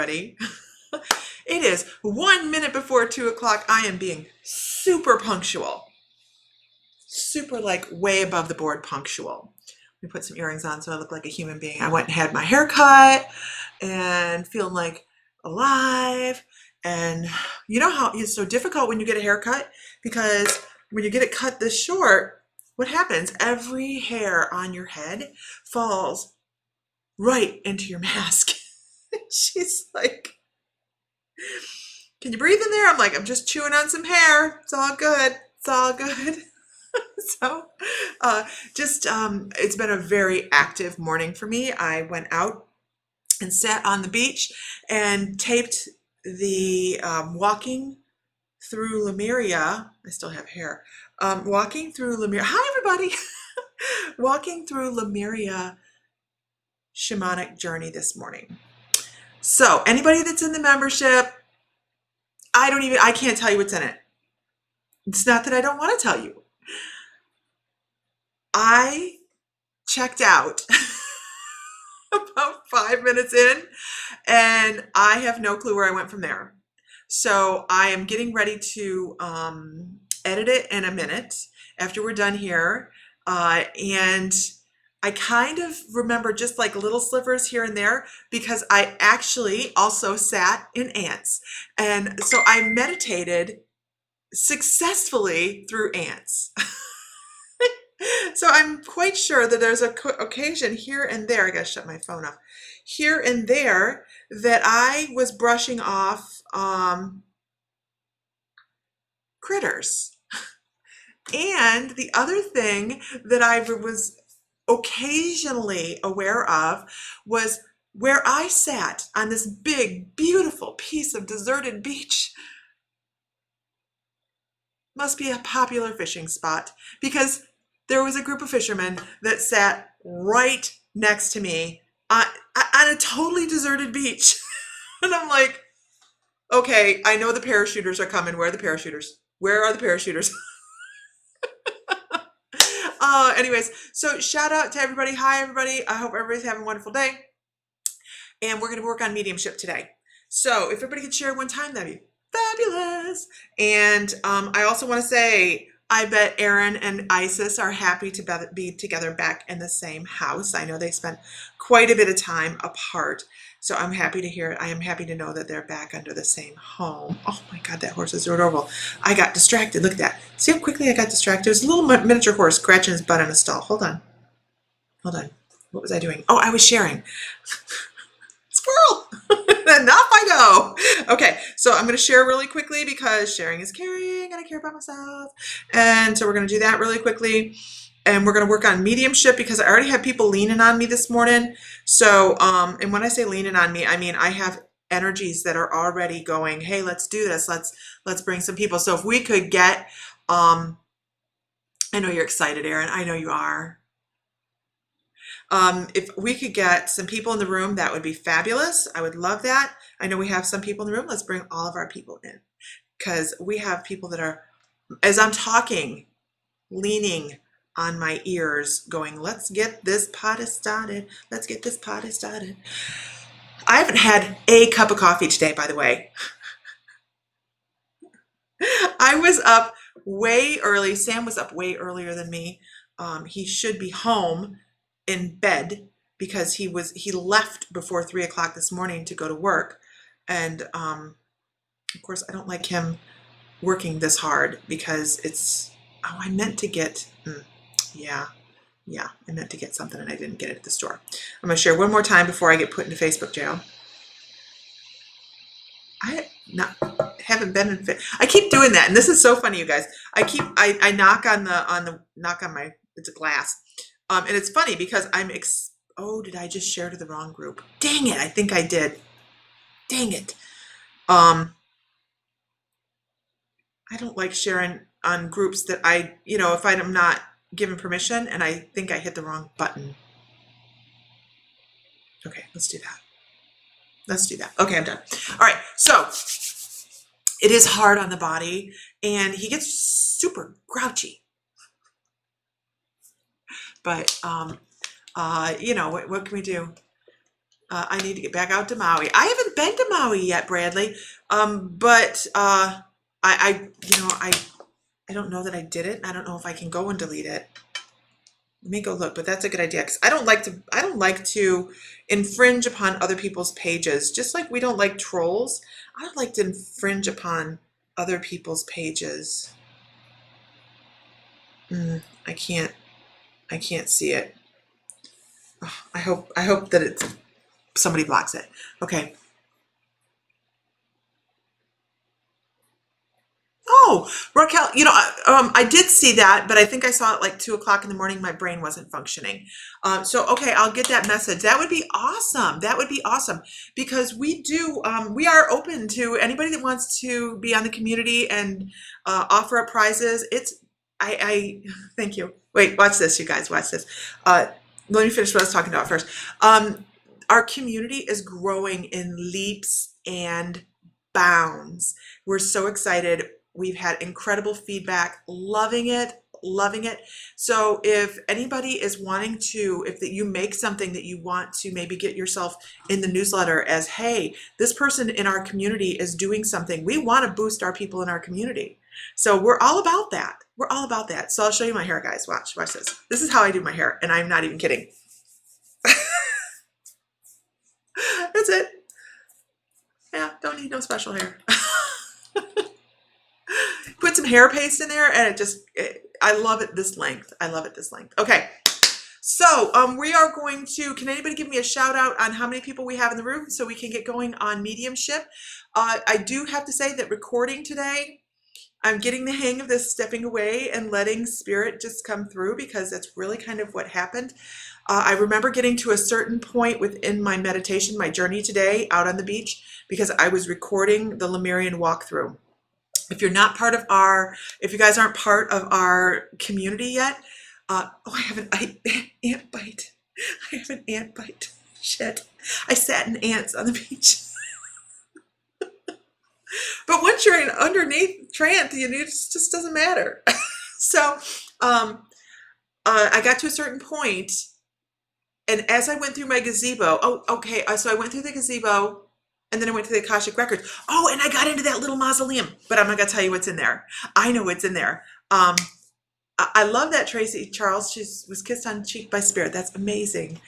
everybody. It is 1 minute before 2 o'clock. I am being super punctual. Super like way above the board punctual. Let me put some earrings on so I look like a human being. I went and had my hair cut and feeling like alive. And you know how it's so difficult when you get a haircut, because when you get it cut this short, what happens? Every hair on your head falls right into your mask. She's like, can you breathe in there? I'm like, I'm just chewing on some hair. It's all good. It's all good. So it's been a very active morning for me. I went out and sat on the beach and taped the walking through Lemuria. I still have hair. Walking through Lemuria. Hi, everybody. Walking through Lemuria shamanic journey this morning. So anybody that's in the membership, I can't tell you what's in it. It's not that I don't want to tell you. I checked out about 5 minutes in, and I have no clue where I went from there. So I am getting ready to edit it in a minute after we're done here. And I kind of remember just like little slivers here and there, because I actually also sat in ants. And so I meditated successfully through ants. So I'm quite sure that there's a occasion here and there, I gotta shut my phone off, here and there that I was brushing off critters. And the other thing that I was occasionally aware of was where I sat on this big, beautiful piece of deserted beach. Must be a popular fishing spot, because there was a group of fishermen that sat right next to me on a totally deserted beach. And I'm like, okay, I know the parachuters are coming. Where are the parachuters? Where are the parachuters? Anyways, so shout out to everybody. Hi, everybody. I hope everybody's having a wonderful day. And we're going to work on mediumship today. So if everybody could share one time, that'd be fabulous. And I also want to say, I bet Aaron and Isis are happy to be together back in the same house. I know they spent quite a bit of time apart, so I'm happy to hear it. I am happy to know that they're back under the same home. Oh my God, that horse is adorable. I got distracted. Look at that. See how quickly I got distracted? There's a little miniature horse scratching his butt in a stall. Hold on. Hold on. What was I doing? Oh, I was sharing. Squirrel. And off I go. Okay, so I'm going to share really quickly because sharing is caring and I care about myself. And so we're going to do that really quickly. And we're going to work on mediumship because I already have people leaning on me this morning. So, and when I say leaning on me, I mean I have energies that are already going, hey, let's do this. Let's bring some people. So if we could get, I know you're excited, Erin. I know you are. If we could get some people in the room, that would be fabulous. I would love that. I know we have some people in the room. Let's bring all of our people in, because we have people that are, as I'm talking, leaning on my ears going, let's get this party started. Let's get this party started. I haven't had a cup of coffee today, by the way. I was up way early. Sam was up way earlier than me. He should be home in bed because he left before 3 o'clock this morning to go to work. And of course I don't like him working this hard because it's, I meant to get, I meant to get something and I didn't get it at the store. I'm going to share one more time before I get put into Facebook jail. I haven't been in I keep doing that, and this is so funny, you guys. I knock on my, it's a glass. And it's funny because oh, did I just share to the wrong group? Dang it, I think I did. Dang it. I don't like sharing on groups that if I'm not given permission and I think I hit the wrong button. Okay, let's do that. Let's do that. Okay, I'm done. All right, so it is hard on the body and he gets super grouchy. But, what can we do? I need to get back out to Maui. I haven't haven't been to Maui yet, Bradley. But I don't know that I did it. I don't know if I can go and delete it. Let me go look, but that's a good idea because I don't like to infringe upon other people's pages. Just like we don't like trolls, I don't like to infringe upon other people's pages. I can't see it. Oh, I hope that somebody blocks it. Okay. Oh, Raquel, I did see that, but I think I saw it like 2 o'clock in the morning. My brain wasn't functioning. So, okay, I'll get that message. That would be awesome. That would be awesome because we are open to anybody that wants to be on the community and offer up prizes. I thank you. Wait, watch this, you guys, watch this. Let me finish what I was talking about first. Our community is growing in leaps and bounds. We're so excited. We've had incredible feedback, loving it, loving it. So if anybody is wanting to, if you make something that you want to maybe get yourself in the newsletter as, hey, this person in our community is doing something. We want to boost our people in our community. So we're all about that. We're all about that. So I'll show you my hair, guys. Watch this. This is how I do my hair, and I'm not even kidding. That's it. Yeah, don't need no special hair. Put some hair paste in there and I love it this length. I love it this length. Okay. So we are going to, can anybody give me a shout out on how many people we have in the room so we can get going on mediumship? I do have to say that recording today, I'm getting the hang of this stepping away and letting spirit just come through because that's really kind of what happened. I remember getting to a certain point within my meditation, my journey today out on the beach, because I was recording the Lemurian walkthrough. If you're not part of if you guys aren't part of our community yet, I have an ant bite. I have an ant bite. Shit. I sat in ants on the beach. But once you're underneath trance, it just doesn't matter. So I got to a certain point, and as I went through my gazebo, so I went through the gazebo, and then I went to the Akashic Records. Oh, and I got into that little mausoleum, but I'm not going to tell you what's in there. I know what's in there. I love that Tracy Charles. She was kissed on the cheek by spirit. That's amazing.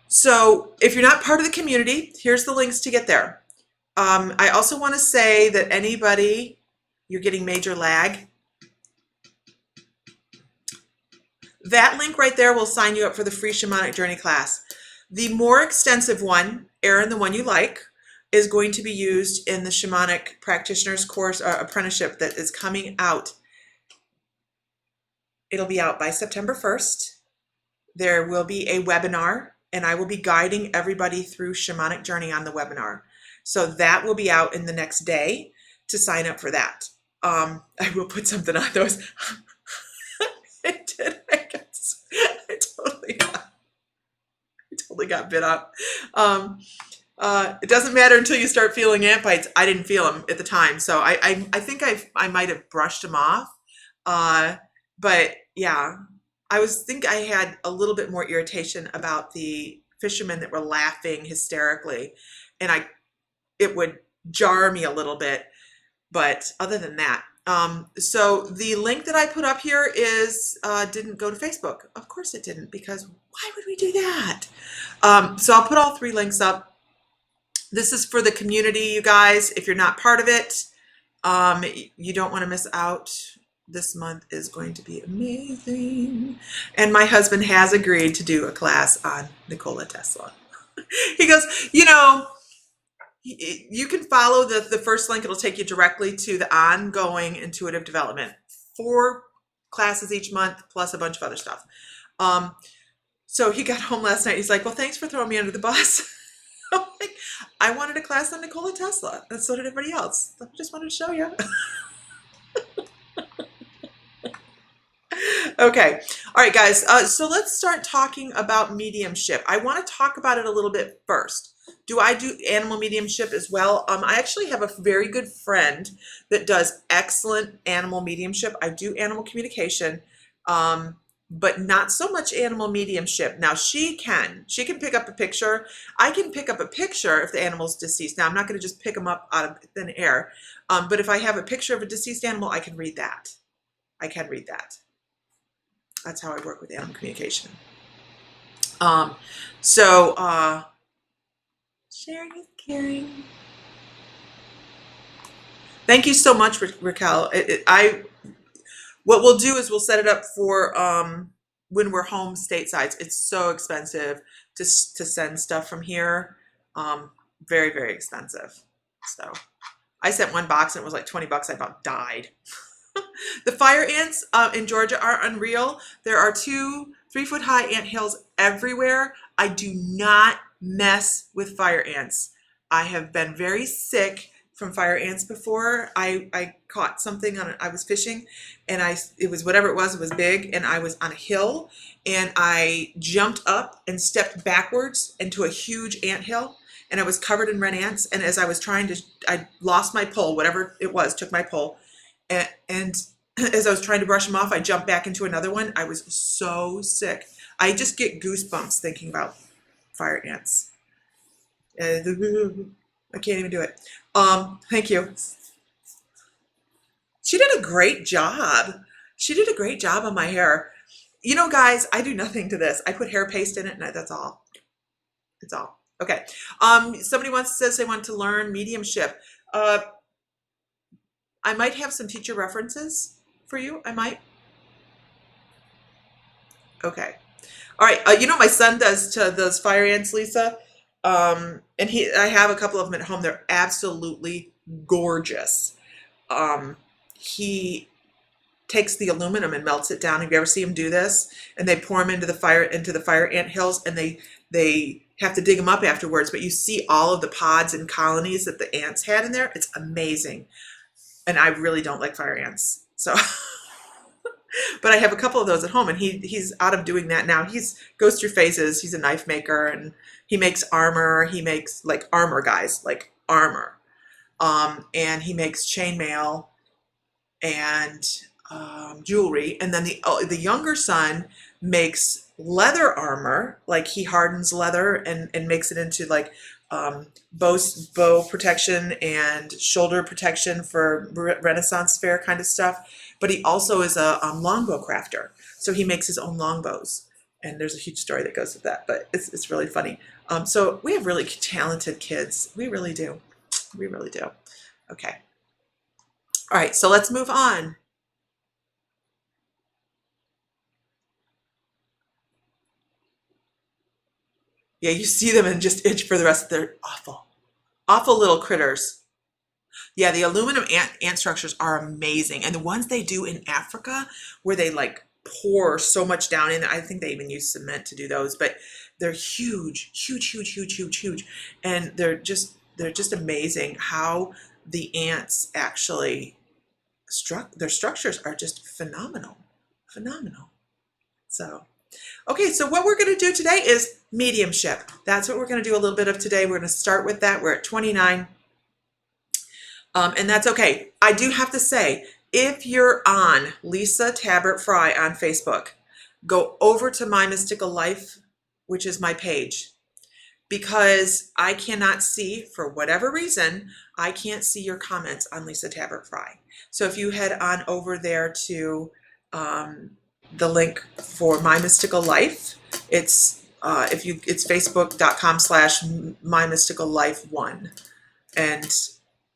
So if you're not part of the community, here's the links to get there. I also want to say that you're getting major lag. That link right there will sign you up for the free shamanic journey class. The more extensive one, Aaron, the one you like, is going to be used in the shamanic practitioner's course apprenticeship that is coming out. It'll be out by September 1st. There will be a webinar, and I will be guiding everybody through shamanic journey on the webinar. So that will be out in the next day to sign up for that. I will put something on those. I did. I totally got bit up. It doesn't matter until you start feeling ant bites. I didn't feel them at the time, so I think I might have brushed them off. But yeah, I had a little bit more irritation about the fishermen that were laughing hysterically, and it would jar me a little bit. But other than that, so the link that I put up here didn't go to Facebook. Of course it didn't, because why would we do that? So I'll put all 3 links up. This is for the community, you guys. If you're not part of it, you don't want to miss out. This month is going to be amazing. And my husband has agreed to do a class on Nikola Tesla. He goes, you can follow the first link. It'll take you directly to the ongoing intuitive development. 4 classes each month, plus a bunch of other stuff. So he got home last night. He's like, well, thanks for throwing me under the bus. I'm like, I wanted a class on Nikola Tesla, and so did everybody else. I just wanted to show you. Okay. All right, guys. So let's start talking about mediumship. I want to talk about it a little bit first. Do I do animal mediumship as well? I actually have a very good friend that does excellent animal mediumship. I do animal communication. but not so much animal mediumship. Now she can pick up a picture. I can pick up a picture if the animal's deceased. Now I'm not going to just pick them up out of thin air. But if I have a picture of a deceased animal, I can read that. I can read that. That's how I work with animal communication. Sharing is caring. Thank you so much, Raquel. What we'll do is we'll set it up for when we're home stateside. It's so expensive to send stuff from here. Very, very expensive. So I sent one box and it was like 20 bucks. I about died. The fire ants in Georgia are unreal. There are 2 3-foot high ant hills everywhere. I do not mess with fire ants. I have been very sick from fire ants before. I caught something I was fishing, and it was whatever it was big, and I was on a hill, and I jumped up and stepped backwards into a huge ant hill, and I was covered in red ants. And as I was I lost my pole, whatever it was, took my pole, and as I was trying to brush them off, I jumped back into another one. I was so sick. I just get goosebumps thinking about fire ants. I can't even do it. Thank you. She did a great job. She did a great job on my hair. You know, guys, I do nothing to this. I put hair paste in it, and that's all. That's all. Okay. Somebody says they want to learn mediumship. I might have some teacher references for you. I might. Okay. All right. You know what my son does to those fire ants, Lisa? And I have a couple of them at home. They're absolutely gorgeous. He takes the aluminum and melts it down. Have you ever seen him do this? And they pour them into the fire ant hills, and they have to dig them up afterwards. But you see all of the pods and colonies that the ants had in there. It's amazing. And I really don't like fire ants. So, but I have a couple of those at home, and he's out of doing that now. Goes through phases. He's a knife maker, and he makes armor. He makes like armor, guys, like armor. And he makes chainmail and jewelry. And then the younger son makes leather armor, like he hardens leather and makes it into like bow protection and shoulder protection for Renaissance fair kind of stuff. But he also is a longbow crafter, so he makes his own longbows. And there's a huge story that goes with that, but it's really funny. So we have really talented kids. We really do. We really do. Okay. All right, so let's move on. Yeah, you see them and just itch for the rest of their awful little critters. Yeah, the aluminum ant structures are amazing. And the ones they do in Africa, where they like pour so much down in, I think they even use cement to do those, but they're huge, huge, huge, huge, huge, huge. And they're just amazing how the ants actually their structures are just phenomenal. Phenomenal. So, okay, so what we're going to do today is mediumship. That's what we're going to do a little bit of today. We're going to start with that. We're at 29. And that's okay. I do have to say, if you're on Lisa Tabbert Fry on Facebook, go over to My Mystical Life, which is my page, because I cannot see, for whatever reason, I can't see your comments on Lisa Tabbert Fry. So if you head on over there to the link for My Mystical Life, it's facebook.com/My Mystical Life 1,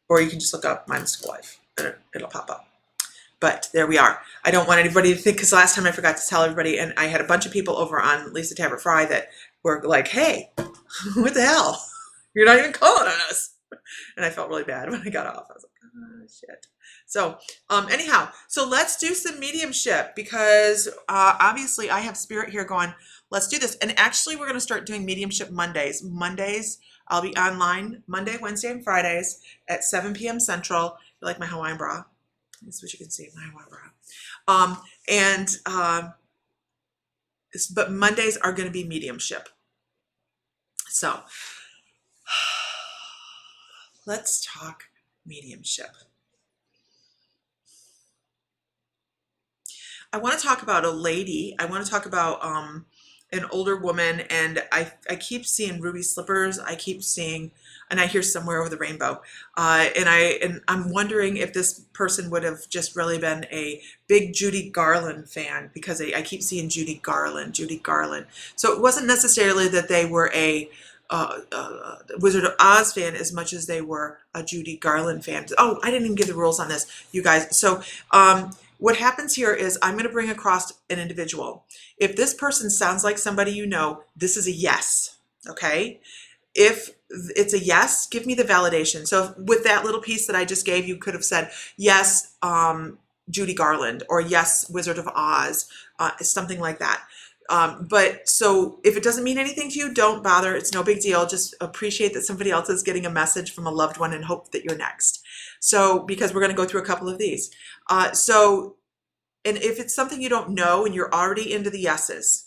or you can just look up My Mystical Life and it'll pop up. But there we are. I don't want anybody to think, because last time I forgot to tell everybody, and I had a bunch of people over on Lisa Tabbert Fry that were like, hey, what the hell? You're not even calling on us. And I felt really bad when I got off. I was like, oh, shit. So anyhow, so let's do some mediumship, because obviously I have spirit here going, let's do this. And actually, we're going to start doing mediumship Mondays. Mondays, I'll be online Monday, Wednesday, and Fridays at 7 p.m. Central. You like my Hawaiian bra? That's what you can see, my Hawaiian bra. But Mondays are going to be mediumship. So let's talk mediumship. I want to talk about a lady. I want to talk about an older woman, and I keep seeing ruby slippers. I keep seeing, and I hear somewhere over the rainbow. And I'm wondering if this person would have just really been a big Judy Garland fan, because I keep seeing Judy Garland, Judy Garland. So it wasn't necessarily that they were a Wizard of Oz fan as much as they were a Judy Garland fan. Oh, I didn't even give the rules on this, you guys. So what happens here is I'm going to bring across an individual. If this person sounds like somebody you know, this is a yes, okay? If it's a yes, give me the validation. So with that little piece that I just gave, you could have said, yes, Judy Garland, or yes, Wizard of Oz, something like that. But so if it doesn't mean anything to you, don't bother. It's no big deal. Just appreciate that somebody else is getting a message from a loved one and hope that you're next. So, because we're going to go through a couple of these. And if it's something you don't know and you're already into the yeses,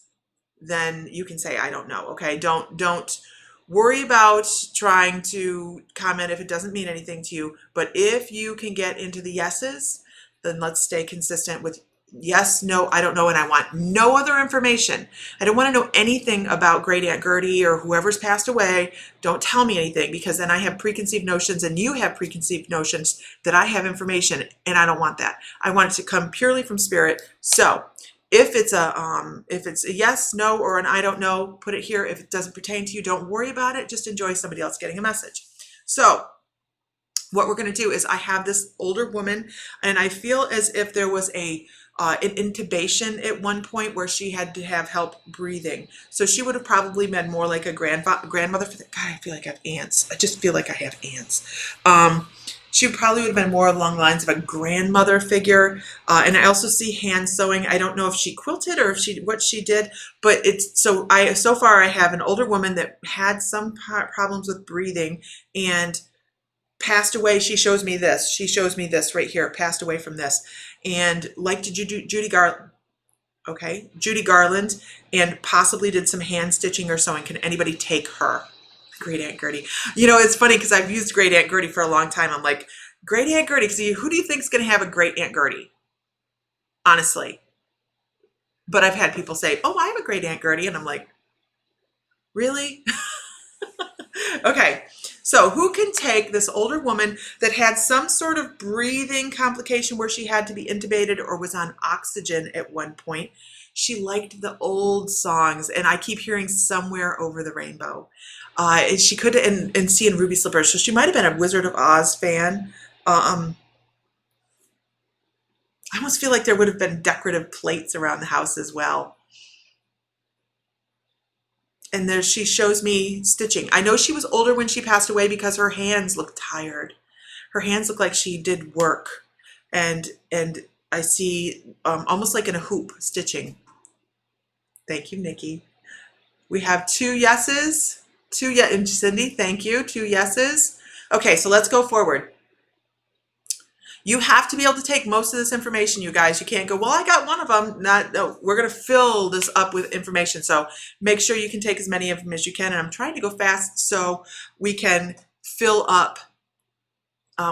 then you can say, I don't know. Okay. Don't worry about trying to comment if it doesn't mean anything to you. But if you can get into the yeses, then let's stay consistent with yes, no, I don't know, and I want no other information. I don't want to know anything about Great Aunt Gertie or whoever's passed away. Don't tell me anything, because then I have preconceived notions and you have preconceived notions that I have information, and I don't want that. I want it to come purely from spirit. So if it's a yes, no, or an I don't know, put it here. If it doesn't pertain to you, don't worry about it. Just enjoy somebody else getting a message. So what we're going to do is I have this older woman, and I feel as if there was an intubation at one point where she had to have help breathing. So she would have probably been more like a grandmother. God, I feel like I have ants. I just feel like I have ants. She probably would have been more along the lines of a grandmother figure. And I also see hand sewing. I don't know if she quilted or if what she did, but so far I have an older woman that had some problems with breathing and passed away. She shows me this. She shows me this right here. Passed away from this. And like Judy Garland. Okay. Judy Garland, and possibly did some hand stitching or sewing. Can anybody take her? Great Aunt Gertie. You know, it's funny because I've used Great Aunt Gertie for a long time. I'm like, Great Aunt Gertie. See, who do you think is going to have a Great Aunt Gertie? Honestly. But I've had people say, oh, I have a Great Aunt Gertie. And I'm like, really? Okay. So who can take this older woman that had some sort of breathing complication where she had to be intubated or was on oxygen at one point? She liked the old songs, and I keep hearing Somewhere Over the Rainbow. And she could, and seeing ruby slippers. So she might have been a Wizard of Oz fan. I almost feel like there would have been decorative plates around the house as well. And there she shows me stitching. I know she was older when she passed away because her hands looked tired. Her hands look like she did work. And I see almost like in a hoop stitching. Thank you, Nikki. We have 2 yeses. 2 yes, and Cindy, thank you. 2 yeses. Okay, so let's go forward. You have to be able to take most of this information, you guys. You can't go, well, I got one of them. No, we're going to fill this up with information. So make sure you can take as many of them as you can. And I'm trying to go fast so we can fill up.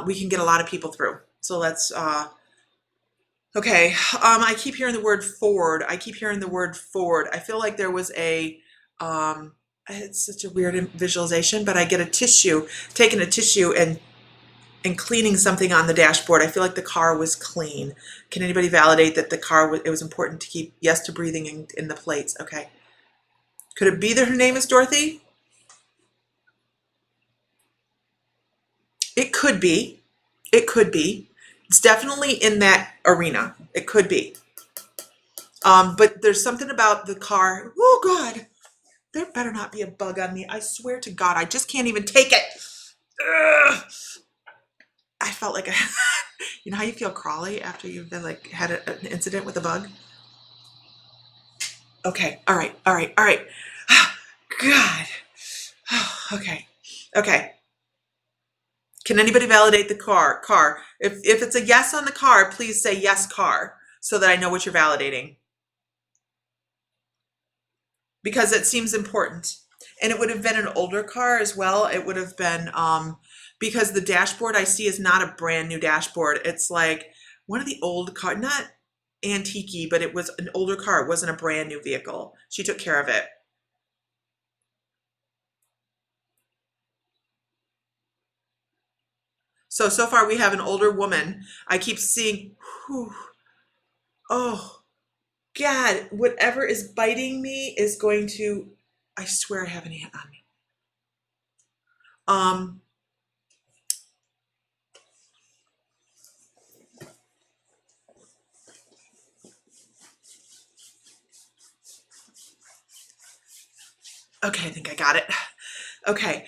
We can get a lot of people through. So let's, okay. I keep hearing the word Ford. I keep hearing the word Ford. I feel like there was it's such a weird visualization, but I get a tissue, taking a tissue and cleaning something on the dashboard. I feel like the car was clean. Can anybody validate that the car, it was important to keep yes to breathing in the plates? Okay. Could it be that her name is Dorothy? It could be. It could be. It's definitely in that arena. It could be. But there's something about the car. Oh God, there better not be a bug on me. I swear to God, I just can't even take it. Ugh. I felt like you know how you feel crawly after you've been like had an incident with a bug? Okay. All right. God. Okay. Can anybody validate the car? If it's a yes on the car, please say yes, car, so that I know what you're validating. Because it seems important. And it would have been an older car as well. It would have been, because the dashboard I see is not a brand new dashboard. It's like one of the old cars, antique-y, but it was an older car. It wasn't a brand new vehicle. She took care of it. So far we have an older woman. I keep seeing, whew, oh, God, whatever is biting me is going to, I swear I have an ant on me. Um, okay, I think I got it. Okay.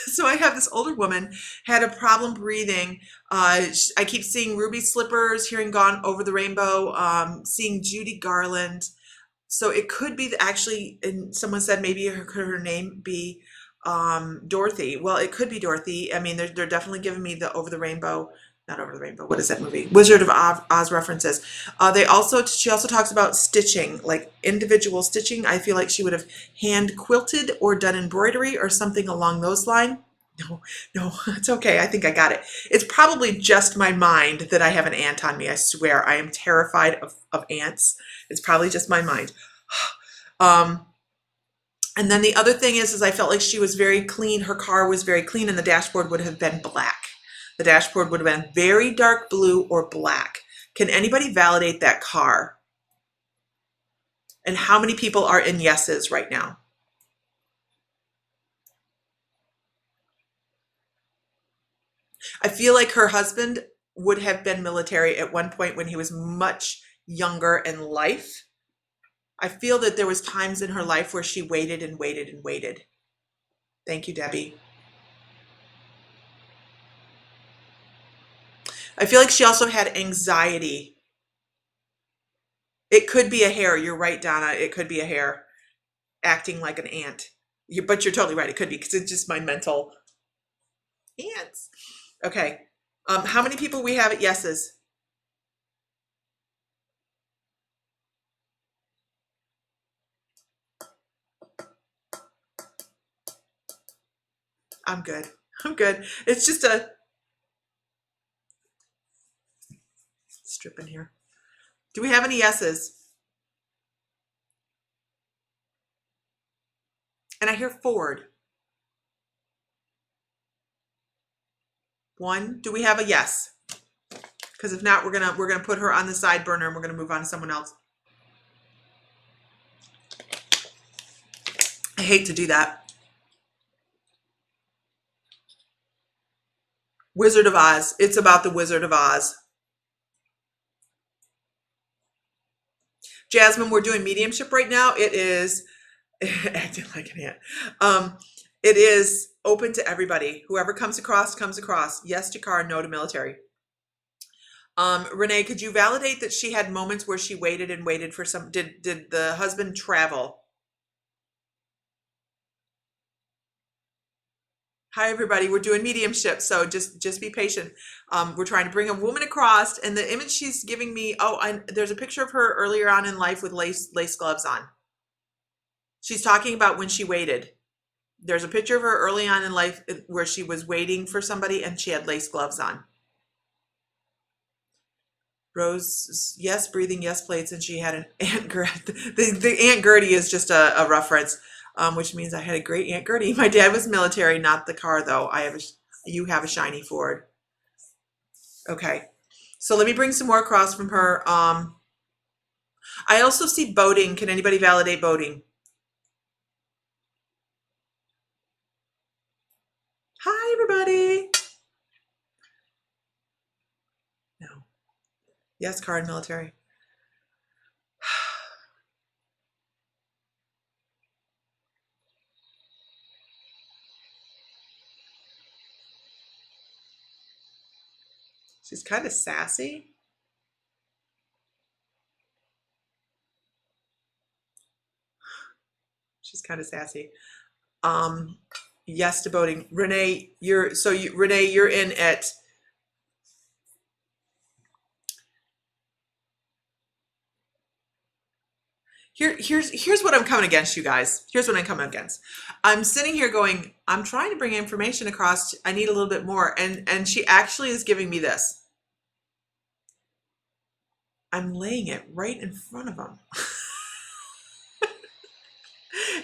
So I have this older woman had a problem breathing. I keep seeing ruby slippers, hearing Gone Over the Rainbow, seeing Judy Garland. So it could be actually, and someone said maybe her name be Dorothy. Well, it could be Dorothy. I mean, they're definitely giving me the Over the Rainbow, not Over the Rainbow. What is that movie? Wizard of Oz references. She also talks about stitching, like individual stitching. I feel like she would have hand quilted or done embroidery or something along those lines. No, it's okay. I think I got it. It's probably just my mind that I have an ant on me. I swear, I am terrified of ants. It's probably just my mind. Um, and then the other thing is I felt like she was very clean. Her car was very clean, and the dashboard would have been black. The dashboard would have been very dark blue or black. Can anybody validate that car? And how many people are in yeses right now? I feel like her husband would have been military at one point when he was much younger in life. I feel that there was times in her life where she waited and waited and waited. Thank you, Debbie. I feel like she also had anxiety. It could be a hair. You're right, Donna. It could be a hair acting like an ant. But you're totally right. It could be because it's just my mental ants. Okay. How many people we have at yeses? I'm good. I'm good. It's just a strip in here. Do we have any yeses? And I hear Ford. One. Do we have a yes? Because if not, we're gonna put her on the side burner and we're gonna move on to someone else. I hate to do that. Wizard of Oz. It's about the Wizard of Oz. Jasmine, we're doing mediumship right now. It is acting like an ant. It is open to everybody. Whoever comes across, comes across. Yes to car, no to military. Renee, could you validate that she had moments where she waited and waited for some? Did the husband travel? Hi, everybody. We're doing mediumship, so just be patient. We're trying to bring a woman across, and the image she's giving me. Oh, there's a picture of her earlier on in life with lace gloves on. She's talking about when she waited. There's a picture of her early on in life where she was waiting for somebody, and she had lace gloves on. Rose, yes, breathing, yes, plates, and she had an Aunt Gertie. The Aunt Gertie is just a reference. Which means I had a great Aunt Gertie. My dad was military, not the car though. You have a shiny Ford. Okay, so let me bring some more across from her. I also see boating. Can anybody validate boating? Hi, everybody. No. Yes, car and military. She's kind of sassy. She's kind of sassy. Yes to boating. Renee, you're in at here's what I'm coming against, you guys. Here's what I'm coming against. I'm sitting here going, I'm trying to bring information across. I need a little bit more. And she actually is giving me this. I'm laying it right in front of him.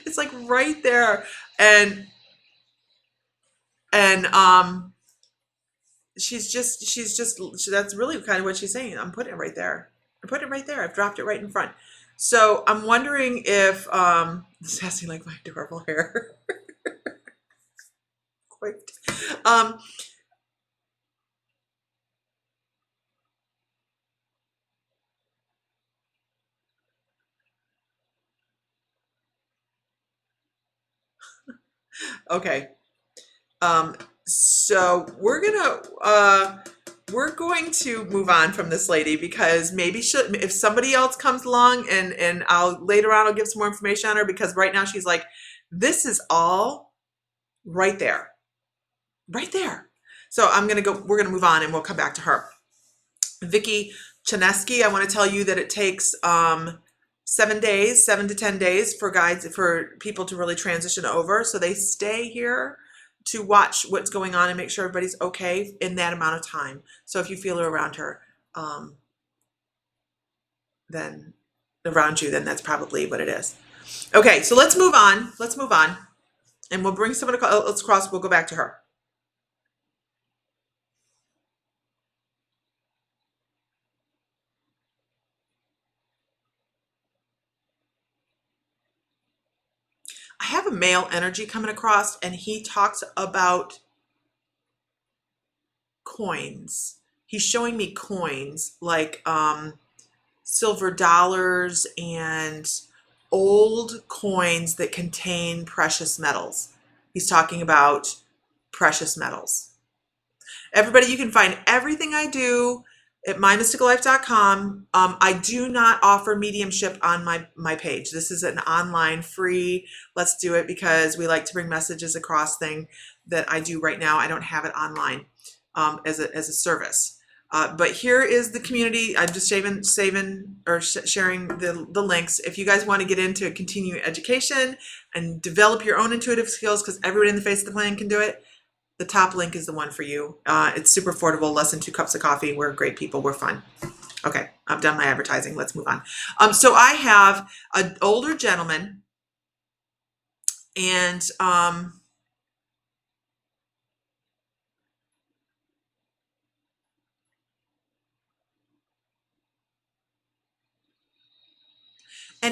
It's like right there. And and that's really kind of what she's saying. I'm putting it right there. I'm putting it right there. I've dropped it right in front. So I'm wondering if this is asking like my adorable hair. Quite. Um, okay. So we're going to move on from this lady because maybe if somebody else comes along and I'll later on I'll give some more information on her, because right now she's like, this is all right there. Right there. So we're gonna move on and we'll come back to her. Vicky Chaneski, I want to tell you that it takes 7 to 10 days for people to really transition over. So they stay here to watch what's going on and make sure everybody's okay in that amount of time. So if you feel her around her, then around you, then that's probably what it is. Okay, so let's move on. And we'll bring someone across. We'll go back to her. I have a male energy coming across, and he talks about coins. He's showing me coins like silver dollars and old coins that contain precious metals. He's talking about precious metals. Everybody, you can find everything I do at mymysticallife.com. I do not offer mediumship on my page. This is an online free, let's do it because we like to bring messages across thing that I do right now. I don't have it online as a service. But here is the community. I'm just sharing the links. If you guys want to get into continuing education and develop your own intuitive skills, because everybody in the face of the planet can do it, the top link is the one for you. It's super affordable, less than 2 cups of coffee. We're great people. We're fun. Okay, I've done my advertising. Let's move on. So I have an older gentleman, and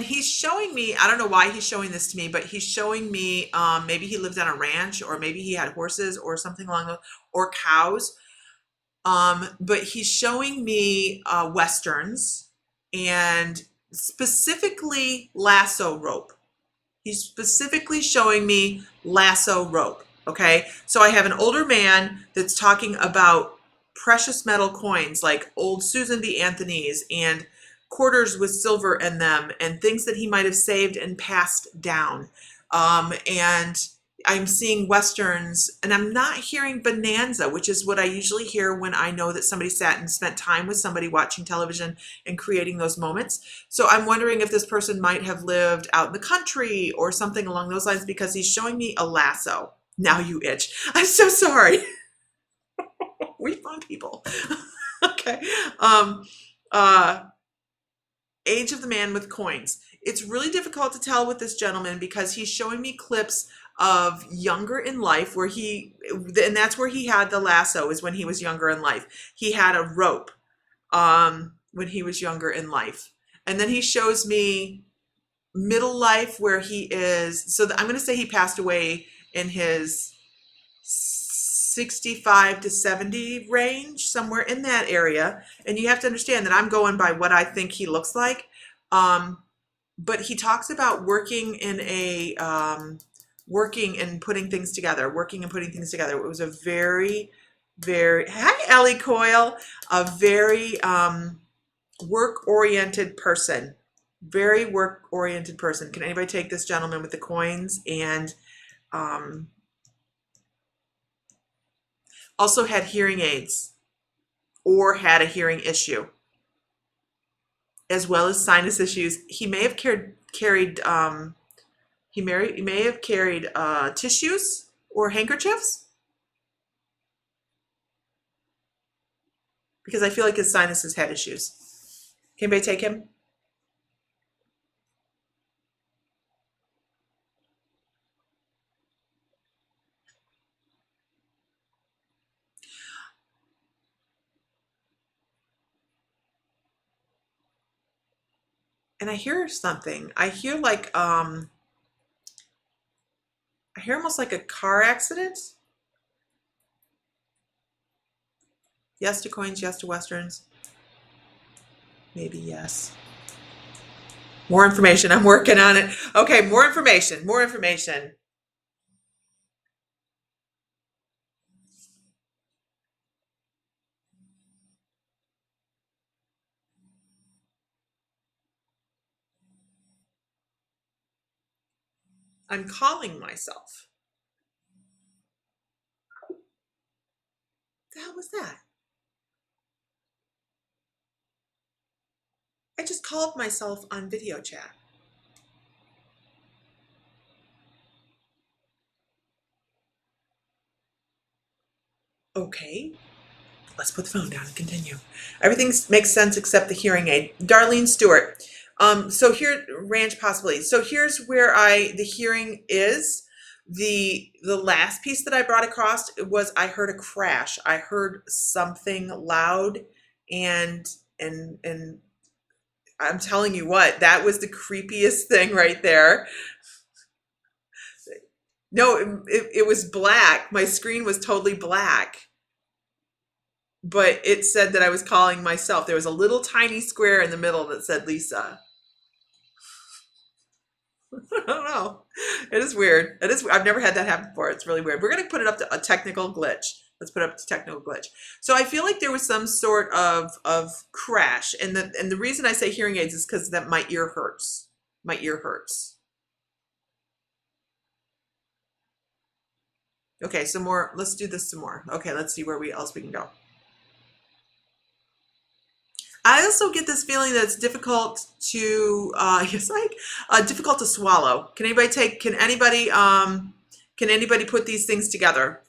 he's showing me, I don't know why he's showing this to me, but he's showing me maybe he lived on a ranch, or maybe he had horses or something along those, or cows. But he's showing me westerns, and specifically lasso rope. He's specifically showing me lasso rope. Okay, so I have an older man that's talking about precious metal coins like old Susan B. Anthony's and quarters with silver in them and things that he might have saved and passed down. And I'm seeing westerns, and I'm not hearing bonanza, which is what I usually hear when I know that somebody sat and spent time with somebody watching television and creating those moments. So I'm wondering if this person might have lived out in the country or something along those lines, because he's showing me a lasso. Now you itch. I'm so sorry. We fun people. Okay. Age of the man with coins. It's really difficult to tell with this gentleman because he's showing me clips of younger in life and that's where he had the lasso, is when he was younger in life. He had a rope when he was younger in life. And then he shows me middle life where he is. So I'm going to say he passed away in his 65 to 70 range, somewhere in that area. And you have to understand that I'm going by what I think he looks like. But he talks about working and putting things together, It was a very, very, hi, Ellie Coyle, a very work-oriented person. Very work-oriented person. Can anybody take this gentleman with the coins? And also had hearing aids or had a hearing issue, as well as sinus issues. He may have carried tissues or handkerchiefs, because I feel like his sinuses had issues. Can anybody take him? And I hear something. I hear like I hear almost like a car accident. Yes to coins, yes to westerns. Maybe yes. More information. I'm working on it. Okay, more information. More information. I'm calling myself. What the hell was that? I just called myself on video chat. Okay, let's put the phone down and continue. Everything makes sense except the hearing aid. Darlene Stewart. So here, ranch possibly. So here's where the hearing is. The last piece that I brought across was I heard a crash. I heard something loud, and and I'm telling you what, that was the creepiest thing right there. No, it was black. My screen was totally black, but it said that I was calling myself. There was a little tiny square in the middle that said Lisa. I don't know. It is weird. It is. I've never had that happen before. It's really weird. We're going to put it up to a technical glitch. Let's put it up to technical glitch. So I feel like there was some sort of crash, and the reason I say hearing aids is because that my ear hurts. My ear hurts. Okay, some more. Let's do this some more. Okay, let's see where else we can go. I also get this feeling that it's difficult to, yes, like difficult to swallow. Can anybody take? Can anybody put these things together?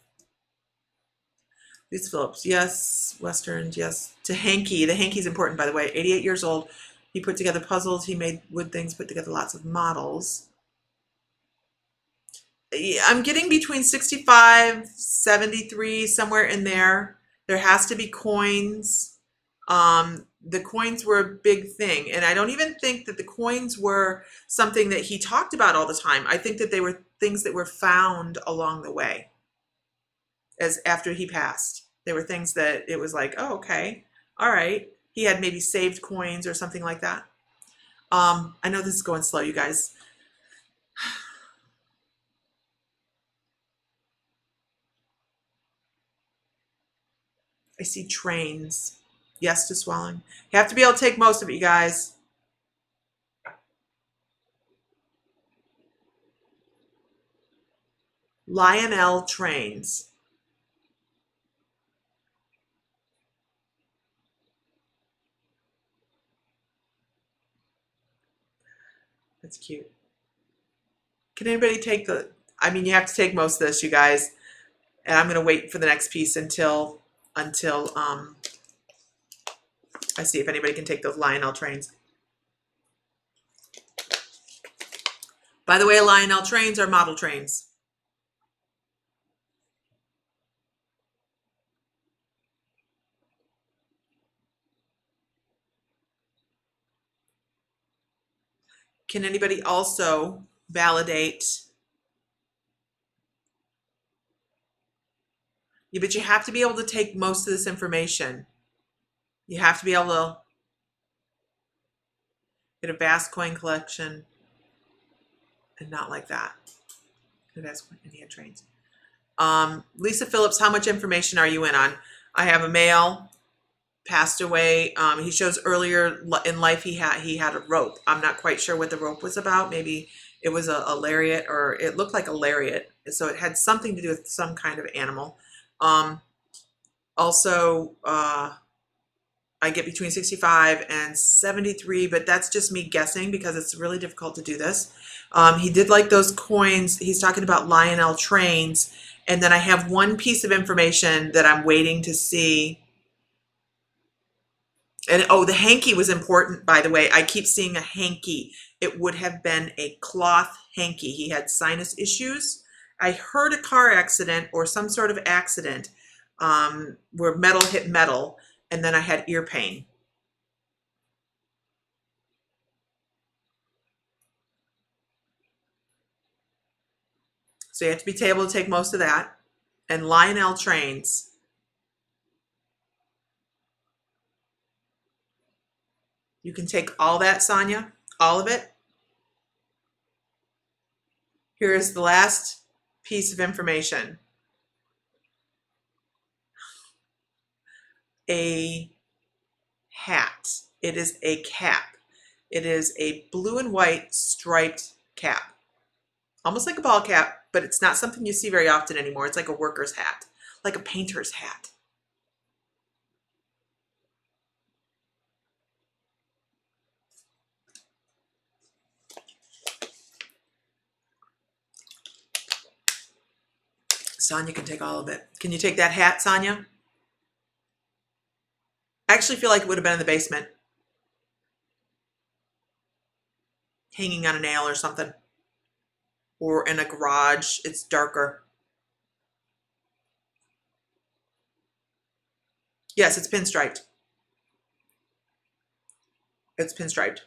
These Phillips, yes. Westerns, yes. To Hanky, the Hanky's important, by the way. 88 years old. He put together puzzles. He made wood things. Put together lots of models. I'm getting between 65, 73, somewhere in there. There has to be coins. The coins were a big thing, and I don't even think that the coins were something that he talked about all the time. I think that they were things that were found along the way as after he passed. They were things that it was like, oh, okay, all right. He had maybe saved coins or something like that. I know this is going slow, you guys. I see trains. Yes to swallowing. You have to be able to take most of it, you guys. Lionel trains. That's cute. Can anybody take I mean, you have to take most of this, you guys. And I'm going to wait for the next piece until I see if anybody can take those Lionel trains. By the way, Lionel trains are model trains. Can anybody also validate? Yeah, but you have to be able to take most of this information. You have to be able to get a vast coin collection and not like that. And he had trains. Lisa Phillips, how much information are you in on? I have a male, passed away. He shows earlier in life he had a rope. I'm not quite sure what the rope was about. Maybe it was a lariat, or it looked like a lariat. So it had something to do with some kind of animal. Also, I get between 65 and 73, but that's just me guessing because it's really difficult to do this. He did like those coins. He's talking about Lionel trains. And then I have one piece of information that I'm waiting to see. And oh, the hanky was important, by the way. I keep seeing a hanky. It would have been a cloth hanky. He had sinus issues. I heard a car accident or some sort of accident where metal hit metal, and then I had ear pain. So you have to be able to take most of that. And Lionel trains. You can take all that, Sonia, all of it. Here is the last piece of information. A hat. It is a cap. It is a blue and white striped cap. Almost like a ball cap, but it's not something you see very often anymore. It's like a worker's hat, like a painter's hat. Sonia can take all of it. Can you take that hat, Sonia? I actually feel like it would have been in the basement, hanging on a nail or something, or in a garage. It's darker. Yes, it's pinstriped. It's pinstriped.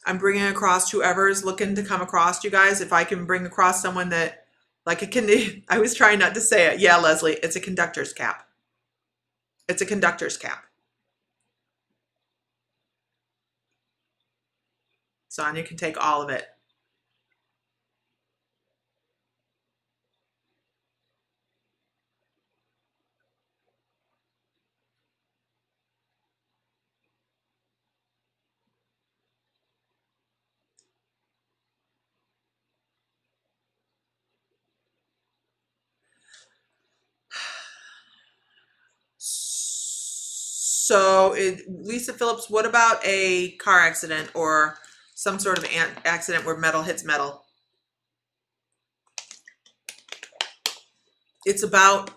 I'm bringing across whoever's looking to come across, you guys. If I can bring across someone that, like a I was trying not to say it. Yeah, Leslie, it's a conductor's cap. It's a conductor's cap. Sonia can take all of it. So, Lisa Phillips, what about a car accident or some sort of accident where metal hits metal? It's about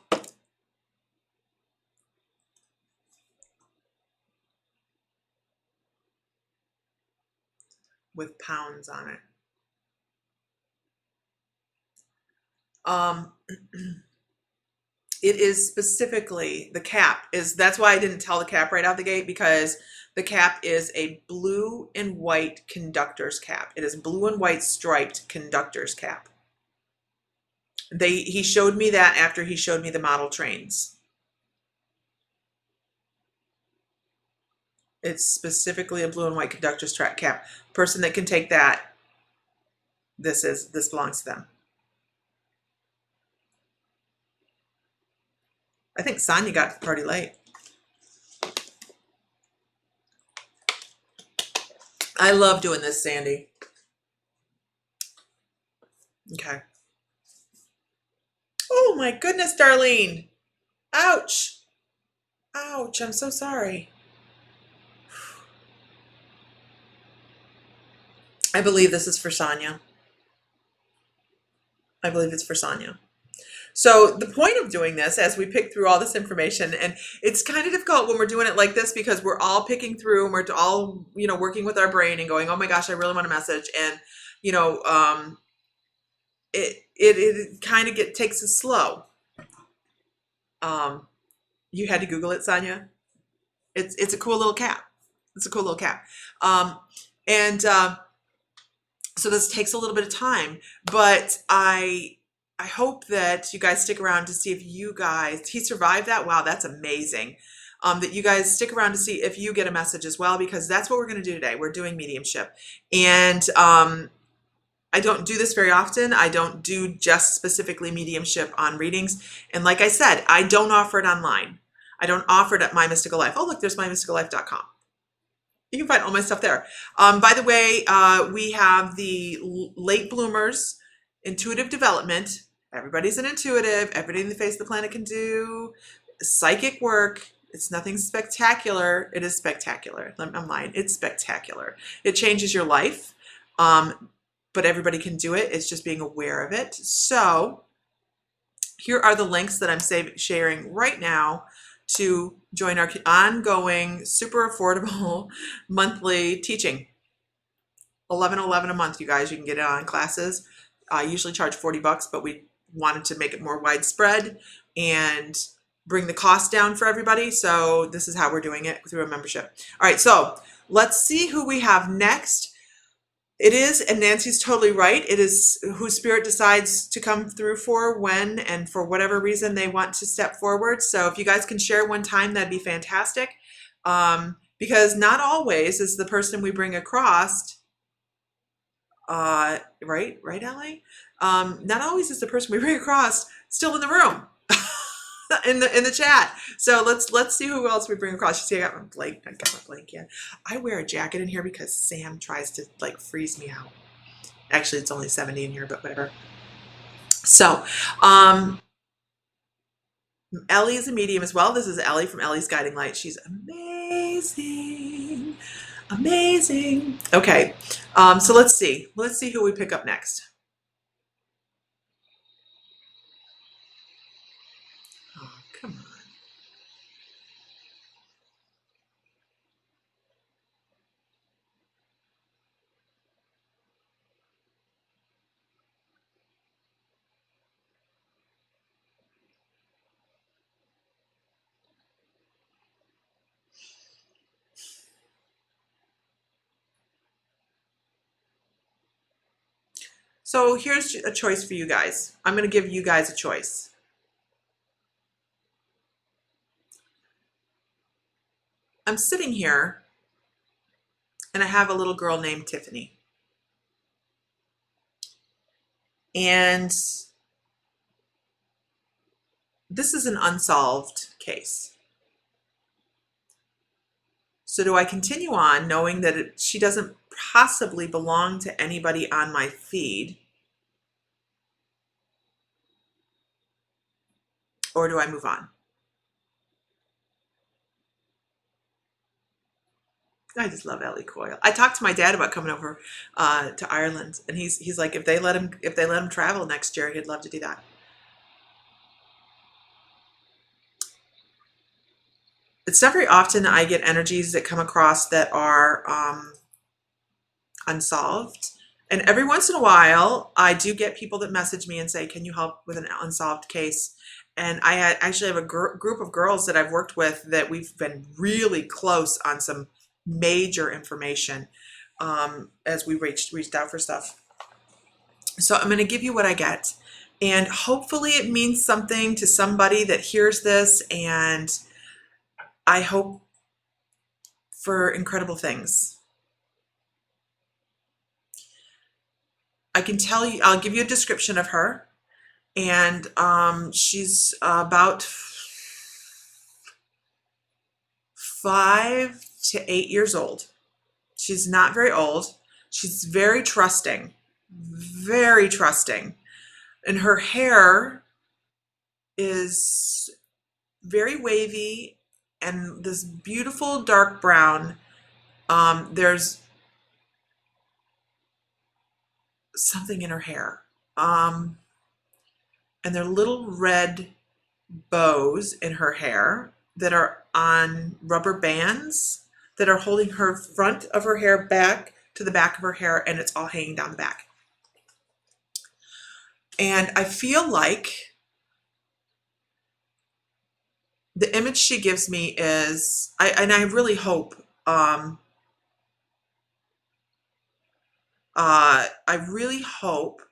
with pounds on it. It is specifically, the cap is, that's why I didn't tell the cap right out the gate, because the cap is a blue and white conductor's cap. It is blue and white striped conductor's cap. He showed me that after he showed me the model trains. It's specifically a blue and white conductor's cap. Person that can take that, this belongs to them. I think Sonia got to the party late. I love doing this, Sandy. Okay. Oh my goodness, Darlene. Ouch. Ouch, I'm so sorry. I believe this is for Sonia. I believe it's for Sonia. So the point of doing this, as we pick through all this information, and it's kind of difficult when we're doing it like this because we're all picking through and we're all, working with our brain and going, oh my gosh, I really want a message. And, it kind of takes us slow. You had to Google it, Sonia? It's a cool little cap. It's a cool little cap. So this takes a little bit of time, but I hope that you guys stick around to see if he survived that. Wow, that's amazing. That you guys stick around to see if you get a message as well, because that's what we're going to do today. We're doing mediumship. And I don't do this very often. I don't do just specifically mediumship on readings. And like I said, I don't offer it online. I don't offer it at My Mystical Life. Oh, look, there's mymysticallife.com. You can find all my stuff there. By the way, we have the late bloomers, intuitive development. Everybody's an intuitive. Everybody in the face of the planet can do psychic work. It's nothing spectacular. It is spectacular. I'm lying. It's spectacular. It changes your life. But everybody can do it. It's just being aware of it. So here are the links that I'm sharing right now to join our ongoing, super affordable monthly teaching. $11.11 a month, you guys. You can get it on classes. I usually charge $40, but we wanted to make it more widespread and bring the cost down for everybody. So this is how we're doing it through a membership. All right, so let's see who we have next. It is, and Nancy's totally right, it is who Spirit decides to come through for, when, and for whatever reason they want to step forward. So if you guys can share one time, that'd be fantastic. Because not always is the person we bring across, right, Ellie? Not always is the person we bring across still in the room. in the chat. So let's see who else we bring across. You see, I got my blanket. I wear a jacket in here because Sam tries to like freeze me out. Actually, it's only 70 in here, but whatever. So, Ellie is a medium as well. This is Ellie from Ellie's Guiding Light. She's amazing, amazing. Okay, so let's see who we pick up next. Oh, come on. So here's a choice for you guys. I'm going to give you guys a choice. I'm sitting here and I have a little girl named Tiffany. And this is an unsolved case. So do I continue on knowing that she doesn't possibly belong to anybody on my feed? Or do I move on? I just love Ellie Coyle. I talked to my dad about coming over to Ireland, and he's like, if they let him travel next year, he'd love to do that. It's not very often I get energies that come across that are unsolved. And every once in a while, I do get people that message me and say, can you help with an unsolved case? And I actually have a group of girls that I've worked with that we've been really close on some major information as we reached out for stuff. So I'm going to give you what I get. And hopefully it means something to somebody that hears this. And I hope for incredible things. I can tell you, I'll give you a description of her. And she's about 5 to 8 years old. She's not very old. She's very trusting, very trusting. And her hair is very wavy and this beautiful dark brown. There's something in her hair. And there are little red bows in her hair that are on rubber bands that are holding her front of her hair back to the back of her hair, and it's all hanging down the back. And I feel like the image she gives me is, I really hope, I really hope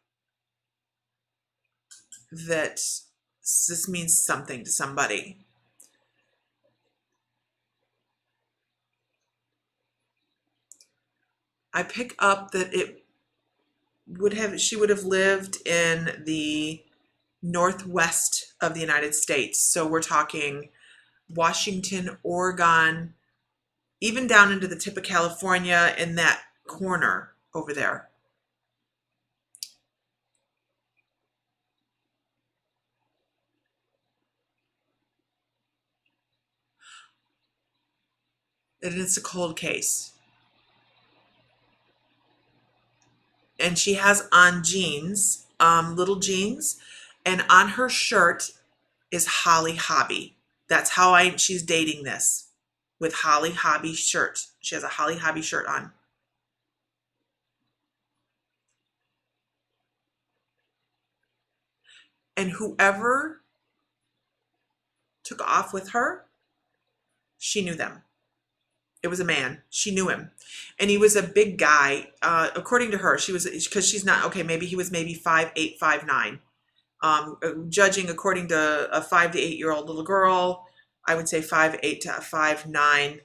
that this means something to somebody. I pick up that she would have lived in the northwest of the United States. So we're talking Washington, Oregon, even down into the tip of California in that corner over there. and it's a cold case. And she has on jeans, little jeans, and on her shirt is Holly Hobby. That's how she's dating this, with Holly Hobby shirt. She has a Holly Hobby shirt on. And whoever took off with her, she knew them. It was a man. She knew him. And he was a big guy. According to her, she was, because she's not, okay, maybe he was maybe 5'8", 5'9". Judging according to a 5 to 8 year old little girl, I would say 5'8" to 5'9".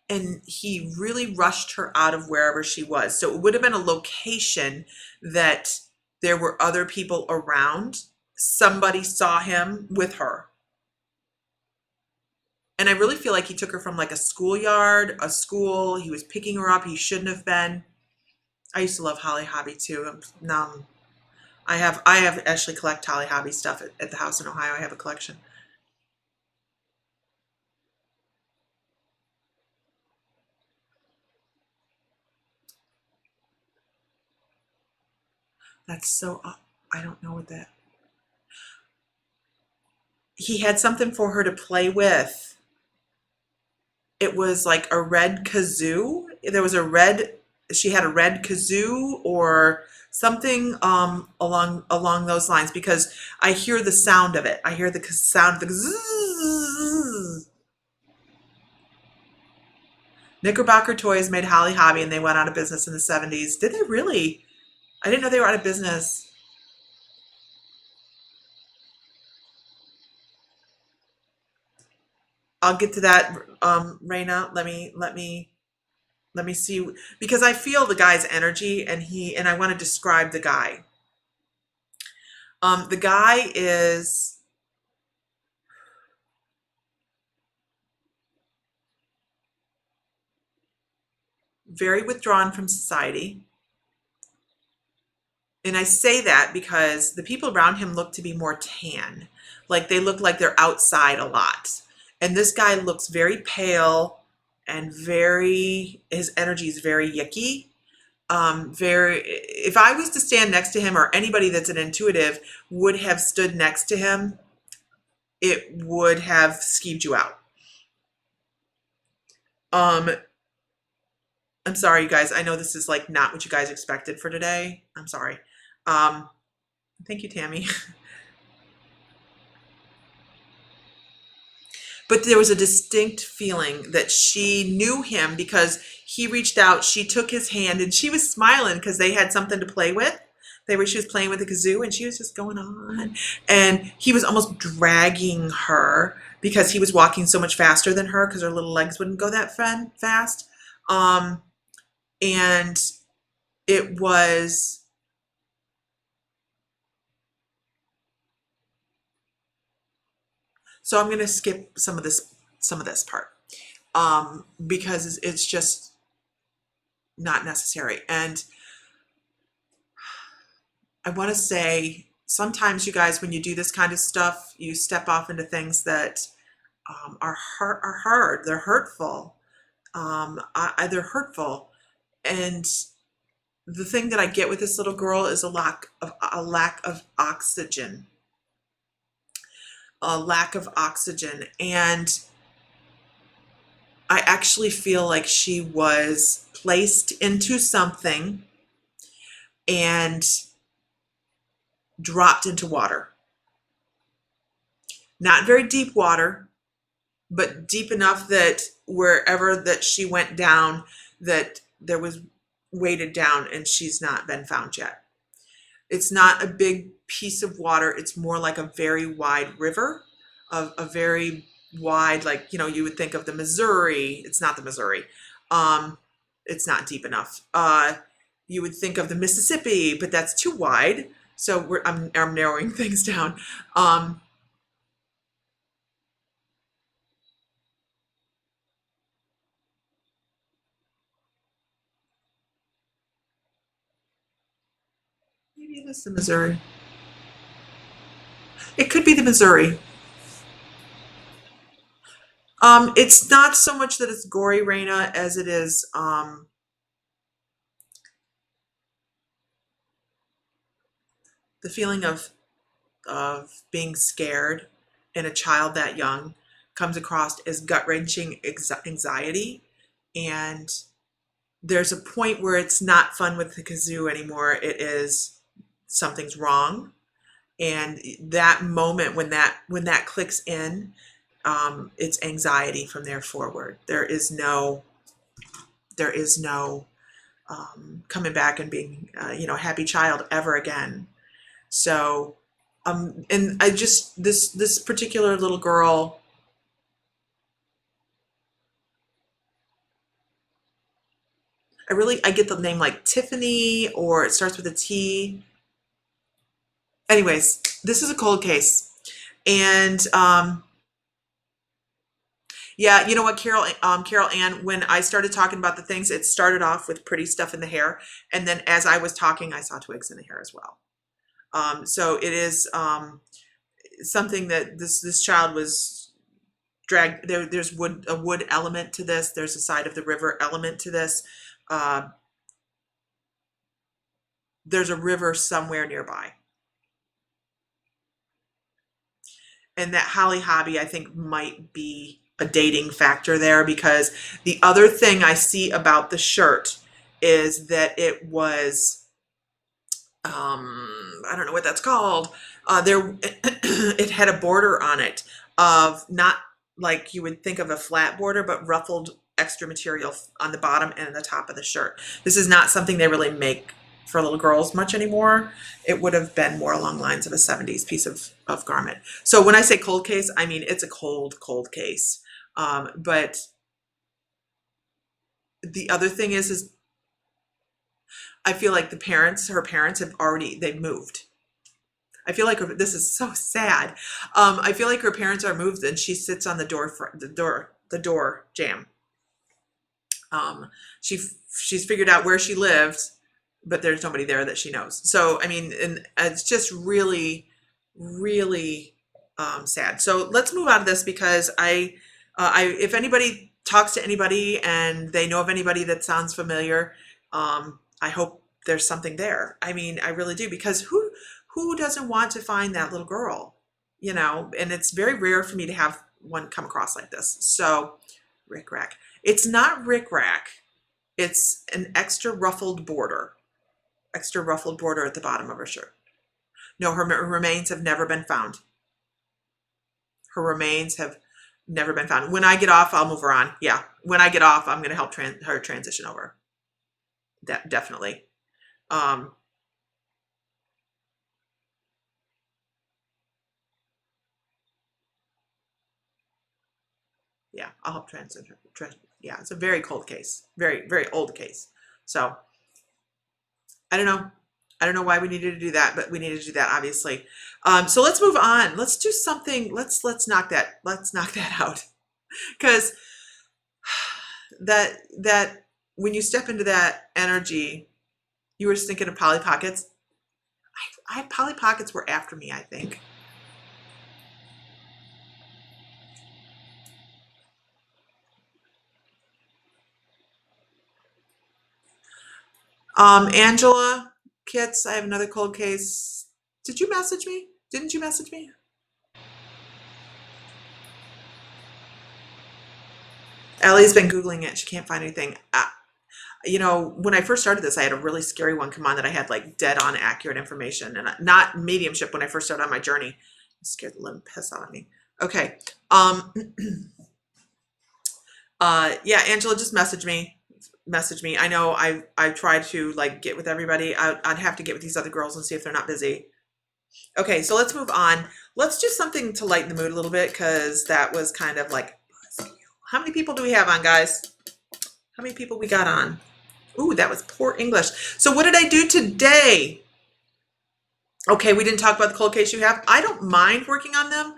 And he really rushed her out of wherever she was. So it would have been a location that there were other people around. Somebody saw him with her. And I really feel like he took her from like a schoolyard, a school. He was picking her up. He shouldn't have been. I used to love Holly Hobby too. Now I have actually collect Holly Hobby stuff at the house in Ohio. I have a collection. That's so, I don't know what that. He had something for her to play with. It was like a red kazoo. There was a red, she had a red kazoo or something along those lines, because I hear the sound of it. I hear the sound of the zzz. Knickerbocker Toys made Holly Hobby and they went out of business in the 70s. Did they really? I didn't know they were out of business. I'll get to that, Raina. Let me see, because I feel the guy's energy, and I want to describe the guy. The guy is very withdrawn from society. And I say that because the people around him look to be more tan. Like they look like they're outside a lot. And this guy looks very pale and his energy is very yucky. If I was to stand next to him, or anybody that's an intuitive would have stood next to him, it would have skeeved you out. Um, I'm sorry, you guys. I know this is like not what you guys expected for today. I'm sorry. Um, Thank you, Tammy. But there was a distinct feeling that she knew him because he reached out, she took his hand, and she was smiling because they had something to play with. She was playing with the kazoo and she was just going on. And he was almost dragging her because he was walking so much faster than her because her little legs wouldn't go that fast. And it was, so I'm going to skip some of this part, because it's just not necessary. And I want to say, sometimes you guys, when you do this kind of stuff, you step off into things that are hard. They're hurtful. They're hurtful. And the thing that I get with this little girl is a lack of oxygen. A lack of oxygen. And I actually feel like she was placed into something and dropped into water. Not very deep water, but deep enough that wherever that she went down, that there was weighted down, and she's not been found yet. It's not a big piece of water. It's more like a very wide river, a very wide, like, you would think of the Missouri. It's not the Missouri. It's not deep enough. You would think of the Mississippi, but that's too wide. So I'm narrowing things down. Maybe it is the Missouri. It could be the Missouri. It's not so much that it's gory, Raina, as it is the feeling of being scared in a child that young comes across as gut-wrenching anxiety. And there's a point where it's not fun with the kazoo anymore. It is something's wrong. And that moment when that clicks in, it's anxiety from there forward. There is no coming back and being a happy child ever again. So and I just this particular little girl, I get the name like Tiffany, or it starts with a T. Anyways, this is a cold case. And yeah, you know what, Carol Ann, when I started talking about the things, it started off with pretty stuff in the hair, and then as I was talking, I saw twigs in the hair as well. So it is something that this child was dragged. There's a wood element to this. There's a side of the river element to this. Uh, there's a river somewhere nearby. And that Holly Hobby, I think, might be a dating factor there, because the other thing I see about the shirt is that it was, I don't know what that's called. It had a border on it of not like you would think of a flat border, but ruffled extra material on the bottom and the top of the shirt. This is not something they really make for little girls much anymore. It would have been more along the lines of a 70s piece of garment. So when I say cold case, I mean it's a cold case. But the other thing is I feel like her parents they've moved. I feel like this is so sad. I feel like her parents are moved, and she sits on the door jamb. She's figured out where she lives, but there's nobody there that she knows. So, I mean, and it's just really, really sad. So let's move on to this, because if anybody talks to anybody and they know of anybody that sounds familiar, I hope there's something there. I mean, I really do, because who doesn't want to find that little girl, and it's very rare for me to have one come across like this. So Rick Rack. It's not Rick Rack. It's an extra ruffled border at the bottom of her shirt. No, her remains have never been found. Her remains have never been found. When I get off, I'll move her on. Yeah, when I get off, I'm going to help her transition over. Definitely. Yeah, I'll help transition. Yeah, it's a very cold case. Very, very old case. So I don't know. I don't know why we needed to do that, but we needed to do that, obviously. So let's move on. Let's do something. Let's knock that out. Because that when you step into that energy, you were thinking of Polly Pockets. Polly Pockets were after me, I think. Angela Kits, I have another cold case. Did you message me? Didn't you message me? Ellie's been Googling it. She can't find anything. When I first started this, I had a really scary one come on that I had like dead on accurate information, and not mediumship when I first started on my journey. It scared the living piss out of me. Okay. Yeah, Angela, just message me. I know I tried to like get with everybody. I'd have to get with these other girls and see if they're not busy. Okay, so let's move on. Let's do something to lighten the mood a little bit, because that was kind of like, how many people do we have on, guys? How many people we got on? Ooh, that was poor English. So what did I do today? Okay, we didn't talk about the cold case you have. I don't mind working on them.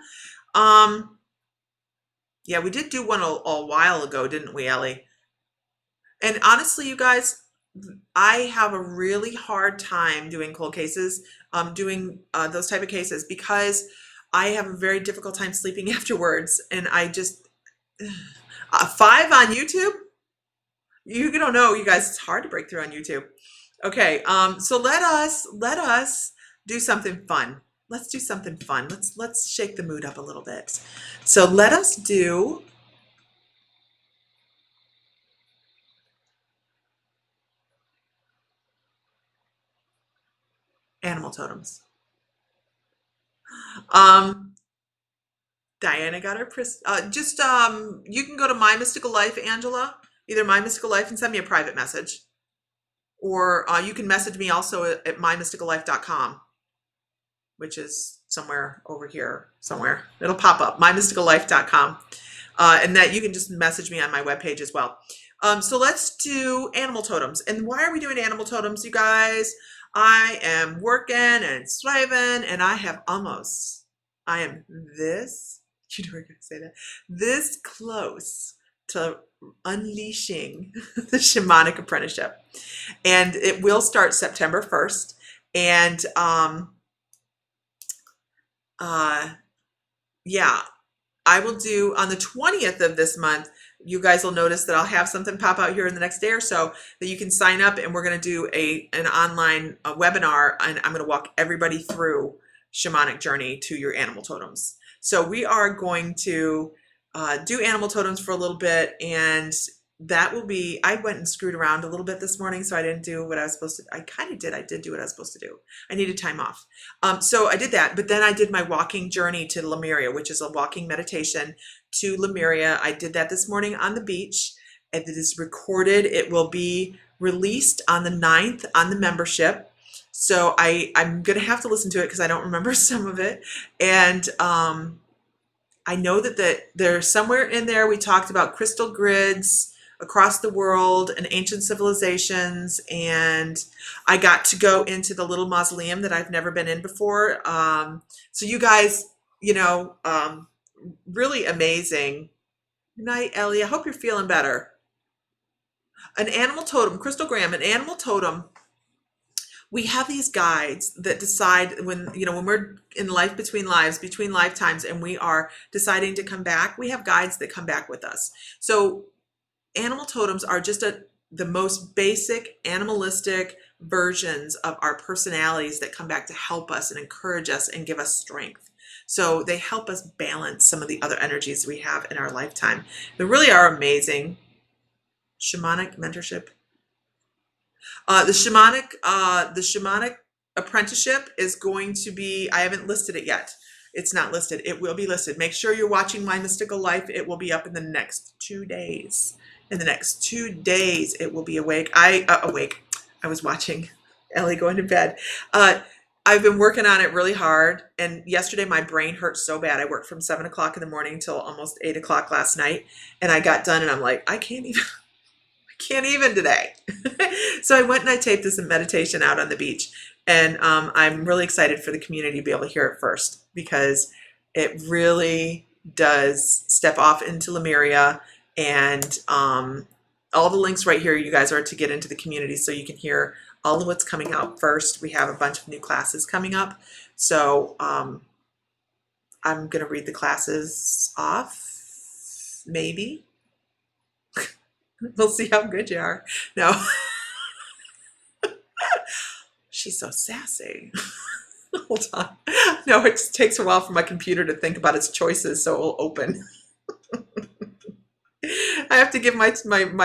Yeah, we did do one a while ago, didn't we, Ellie? And honestly, you guys, I have a really hard time doing cold cases, doing those type of cases because I have a very difficult time sleeping afterwards, and I just 5 on YouTube. You don't know, you guys. It's hard to break through on YouTube. Okay, so let us do something fun. Let's do something fun. Let's shake the mood up a little bit. So let us do animal totems. Um, Diana got her just you can go to My Mystical Life, Angela, either My Mystical Life and send me a private message, or you can message me also at mymysticallife.com, which is somewhere over here somewhere. It'll pop up, mymysticallife.com. And that you can just message me on my webpage as well. So let's do animal totems. And why are we doing animal totems, you guys? I am working and striving, and I am this, you know, we're going to say that, this close to unleashing the shamanic apprenticeship. And it will start September 1st. And yeah, I will do on the 20th of this month. You guys will notice that I'll have something pop out here in the next day or so that you can sign up, and we're going to do an online webinar, and I'm going to walk everybody through shamanic journey to your animal totems. So we are going to do animal totems for a little bit, and that will be, I went and screwed around a little bit this morning, so I didn't do what I was supposed to. I did do what I was supposed to do. I needed time off. So I did that, but then I did my walking journey to Lemuria, which is a walking meditation to Lemuria. I did that this morning on the beach, and it is recorded. It will be released on the 9th on the membership. So I'm going to have to listen to it because I don't remember some of it. And I know that there's somewhere in there we talked about crystal grids across the world and ancient civilizations, and I got to go into the little mausoleum that I've never been in before. So you guys, really amazing. Good night, Ellie. I hope you're feeling better. An animal totem, crystalgram, an animal totem. We have these guides that decide when we're in life between lives, between lifetimes, and we are deciding to come back. We have guides that come back with us. So animal totems are just the most basic animalistic versions of our personalities that come back to help us and encourage us and give us strength. So they help us balance some of the other energies we have in our lifetime. They really are amazing. Shamanic mentorship. The shamanic apprenticeship is going to be, I haven't listed it yet. It's not listed. It will be listed. Make sure you're watching My Mystical Life. It will be up in the next 2 days. In the next 2 days, it will be awake. I was watching Ellie going to bed. I've been working on it really hard. And yesterday my brain hurt so bad. I worked from 7 o'clock in the morning till almost 8 o'clock last night. And I got done and I'm like, I can't even today. So I went and I taped this meditation out on the beach. And I'm really excited for the community to be able to hear it first, because it really does step off into Lemuria. And all the links right here, you guys, are to get into the community so you can hear all of what's coming out first. We have a bunch of new classes coming up. So I'm going to read the classes off, maybe. We'll see how good you are. No. She's so sassy. Hold on. No, it just takes a while for my computer to think about its choices, so it will open. I have to give my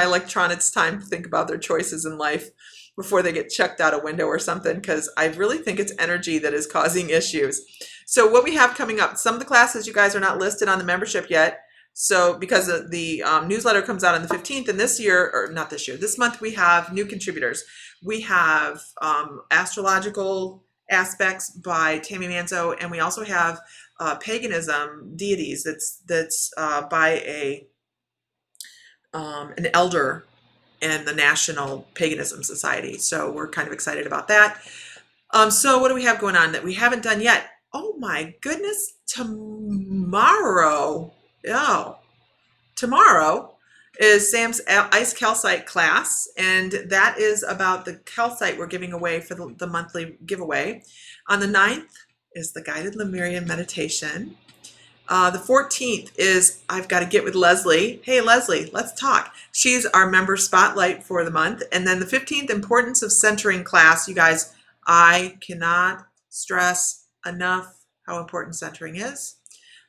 electronics time to think about their choices in life before they get checked out a window or something, because I really think it's energy that is causing issues. So what we have coming up, some of the classes, you guys, are not listed on the membership yet. So because the newsletter comes out on the 15th, and this month we have new contributors. We have astrological aspects by Tammy Manzo, and we also have paganism deities that's by an elder in the National Paganism Society. So we're kind of excited about that. So what do we have going on that we haven't done yet? Oh my goodness, tomorrow is Sam's Ice Calcite class, and that is about the calcite we're giving away for the monthly giveaway. On the 9th is the guided Lemurian meditation. The 14th is I've got to get with Leslie. Hey, Leslie, let's talk. She's our member spotlight for the month. And then the 15th, importance of centering class. You guys, I cannot stress enough how important centering is.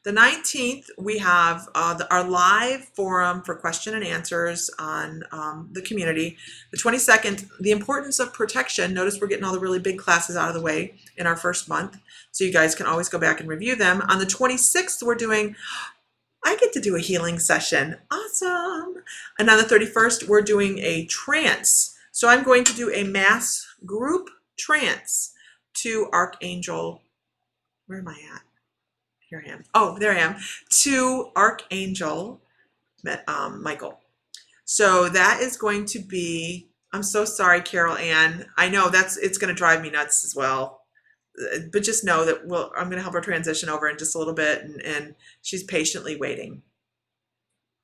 The 19th, we have our live forum for question and answers on the community. The 22nd, the importance of protection. Notice we're getting all the really big classes out of the way in our first month, so you guys can always go back and review them. On the 26th, I get to do a healing session. Awesome. And on the 31st, we're doing a trance. So I'm going to do a mass group trance to Archangel. Where am I at? Here I am. Oh, there I am. To Archangel Michael. So that is going to be, I'm so sorry, Carol Ann. I know it's going to drive me nuts as well. But just know that I'm going to help her transition over in just a little bit, and she's patiently waiting.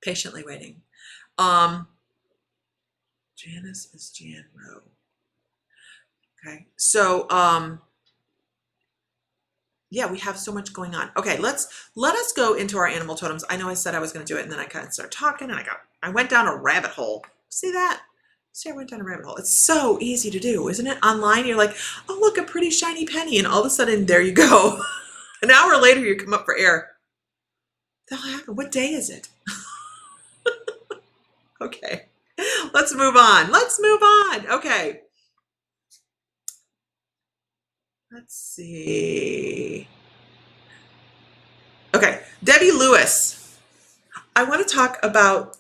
Patiently waiting. Janice is Jan Rowe. Okay. So, yeah, we have so much going on. Okay, let us go into our animal totems. I know I said I was going to do it, and then I kind of started talking, and I went down a rabbit hole. See that? See, I went down a rabbit hole. It's so easy to do, isn't it? Online, you're like, oh, look, a pretty shiny penny, and all of a sudden, there you go. An hour later, you come up for air. What the hell happened? What day is it? Okay, let's move on. Let's move on. Okay. Let's see. Okay, Debbie Lewis. I want to talk about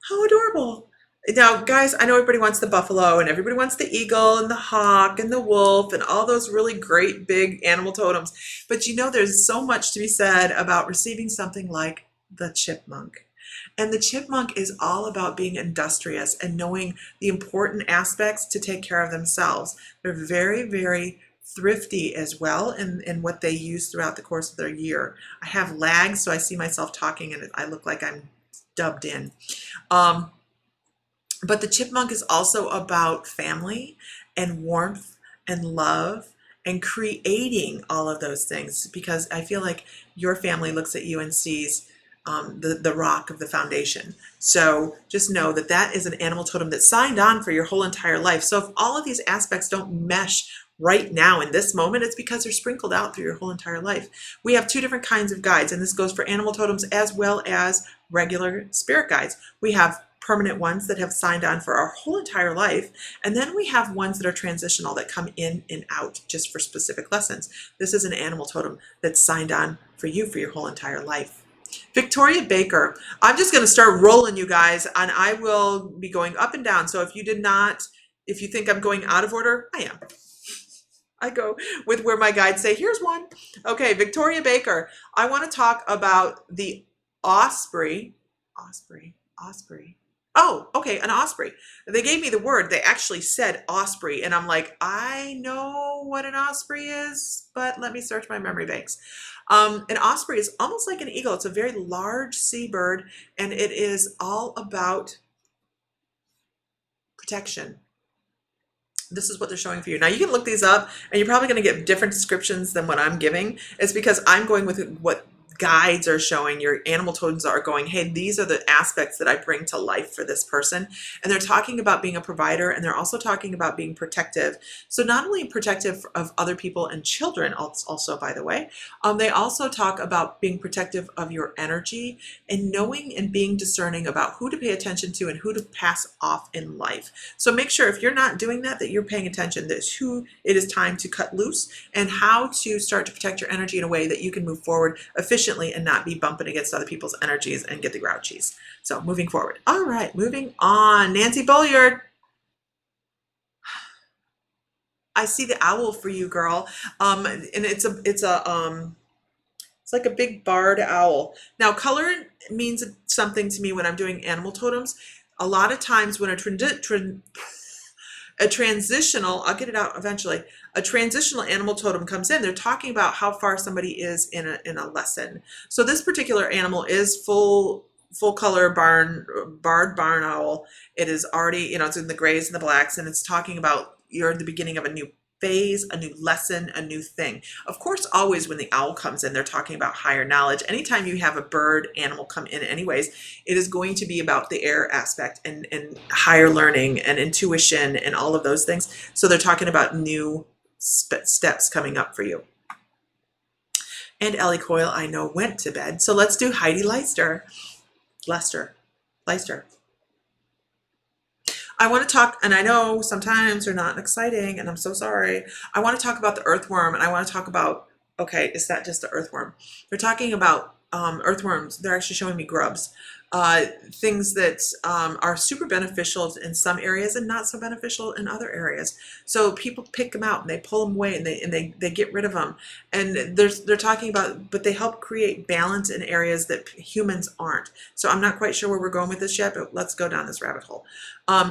how adorable. Now, guys, I know everybody wants the buffalo and everybody wants the eagle and the hawk and the wolf and all those really great big animal totems. But you know, there's so much to be said about receiving something like the chipmunk. And the chipmunk is all about being industrious and knowing the important aspects to take care of themselves. They're very, very thrifty as well in what they use throughout the course of their year. I have lags, so I see myself talking and I look like I'm dubbed in. But the chipmunk is also about family and warmth and love and creating all of those things, because I feel like your family looks at you and sees the rock of the foundation. So just know that that is an animal totem that's signed on for your whole entire life. So if all of these aspects don't mesh right now in this moment, it's because they're sprinkled out through your whole entire life. We have two different kinds of guides, and this goes for animal totems as well as regular spirit guides. We have permanent ones that have signed on for our whole entire life, and then we have ones that are transitional that come in and out just for specific lessons. This is an animal totem that's signed on for you for your whole entire life. Victoria Baker. I'm just going to start rolling, you guys, and I will be going up and down. So if you think I'm going out of order, I am. I go with where my guides say, here's one. Okay, Victoria Baker. I want to talk about the osprey. Osprey. Oh, okay, an osprey. They gave me the word. They actually said osprey, and I'm like, I know what an osprey is, but let me search my memory banks. An osprey is almost like an eagle. It's a very large seabird, and it is all about protection. This is what they're showing for you. Now, you can look these up, and you're probably going to get different descriptions than what I'm giving. It's because I'm going with what guides are showing. Your animal totems are going, hey, these are the aspects that I bring to life for this person. And they're talking about being a provider, and they're also talking about being protective. So not only protective of other people and children, also, by the way, they also talk about being protective of your energy and knowing and being discerning about who to pay attention to and who to pass off in life. So make sure if you're not doing that, that you're paying attention. That's who it is time to cut loose and how to start to protect your energy in a way that you can move forward efficiently and not be bumping against other people's energies and get the grouchies. So moving forward. All right, moving on. Nancy Bolliard. I see the owl for you, girl. And it's like a big barred owl. Now, color means something to me when I'm doing animal totems. A lot of times when a transitional, I'll get it out eventually, a transitional animal totem comes in, they're talking about how far somebody is in a lesson. So this particular animal is full full color barred barn owl. It is already, you know, it's in the grays and the blacks, and it's talking about you're at the beginning of a new phase, a new lesson, a new thing. Of course, always when the owl comes in, they're talking about higher knowledge. Anytime you have a bird animal come in anyways, it is going to be about the air aspect and higher learning and intuition and all of those things. So they're talking about new steps coming up for you. And Ellie Coyle, I know, went to bed. So let's do Heidi Leister. Leister. I want to talk, and I know sometimes they're not exciting, and I'm so sorry. I want to talk about the earthworm, and I want to talk about, okay, is that just the earthworm? They're talking about earthworms. They're actually showing me grubs. Things that are super beneficial in some areas and not so beneficial in other areas. So people pick them out and they pull them away and they get rid of them. And they're talking about, but they help create balance in areas that humans aren't. So I'm not quite sure where we're going with this yet, but let's go down this rabbit hole.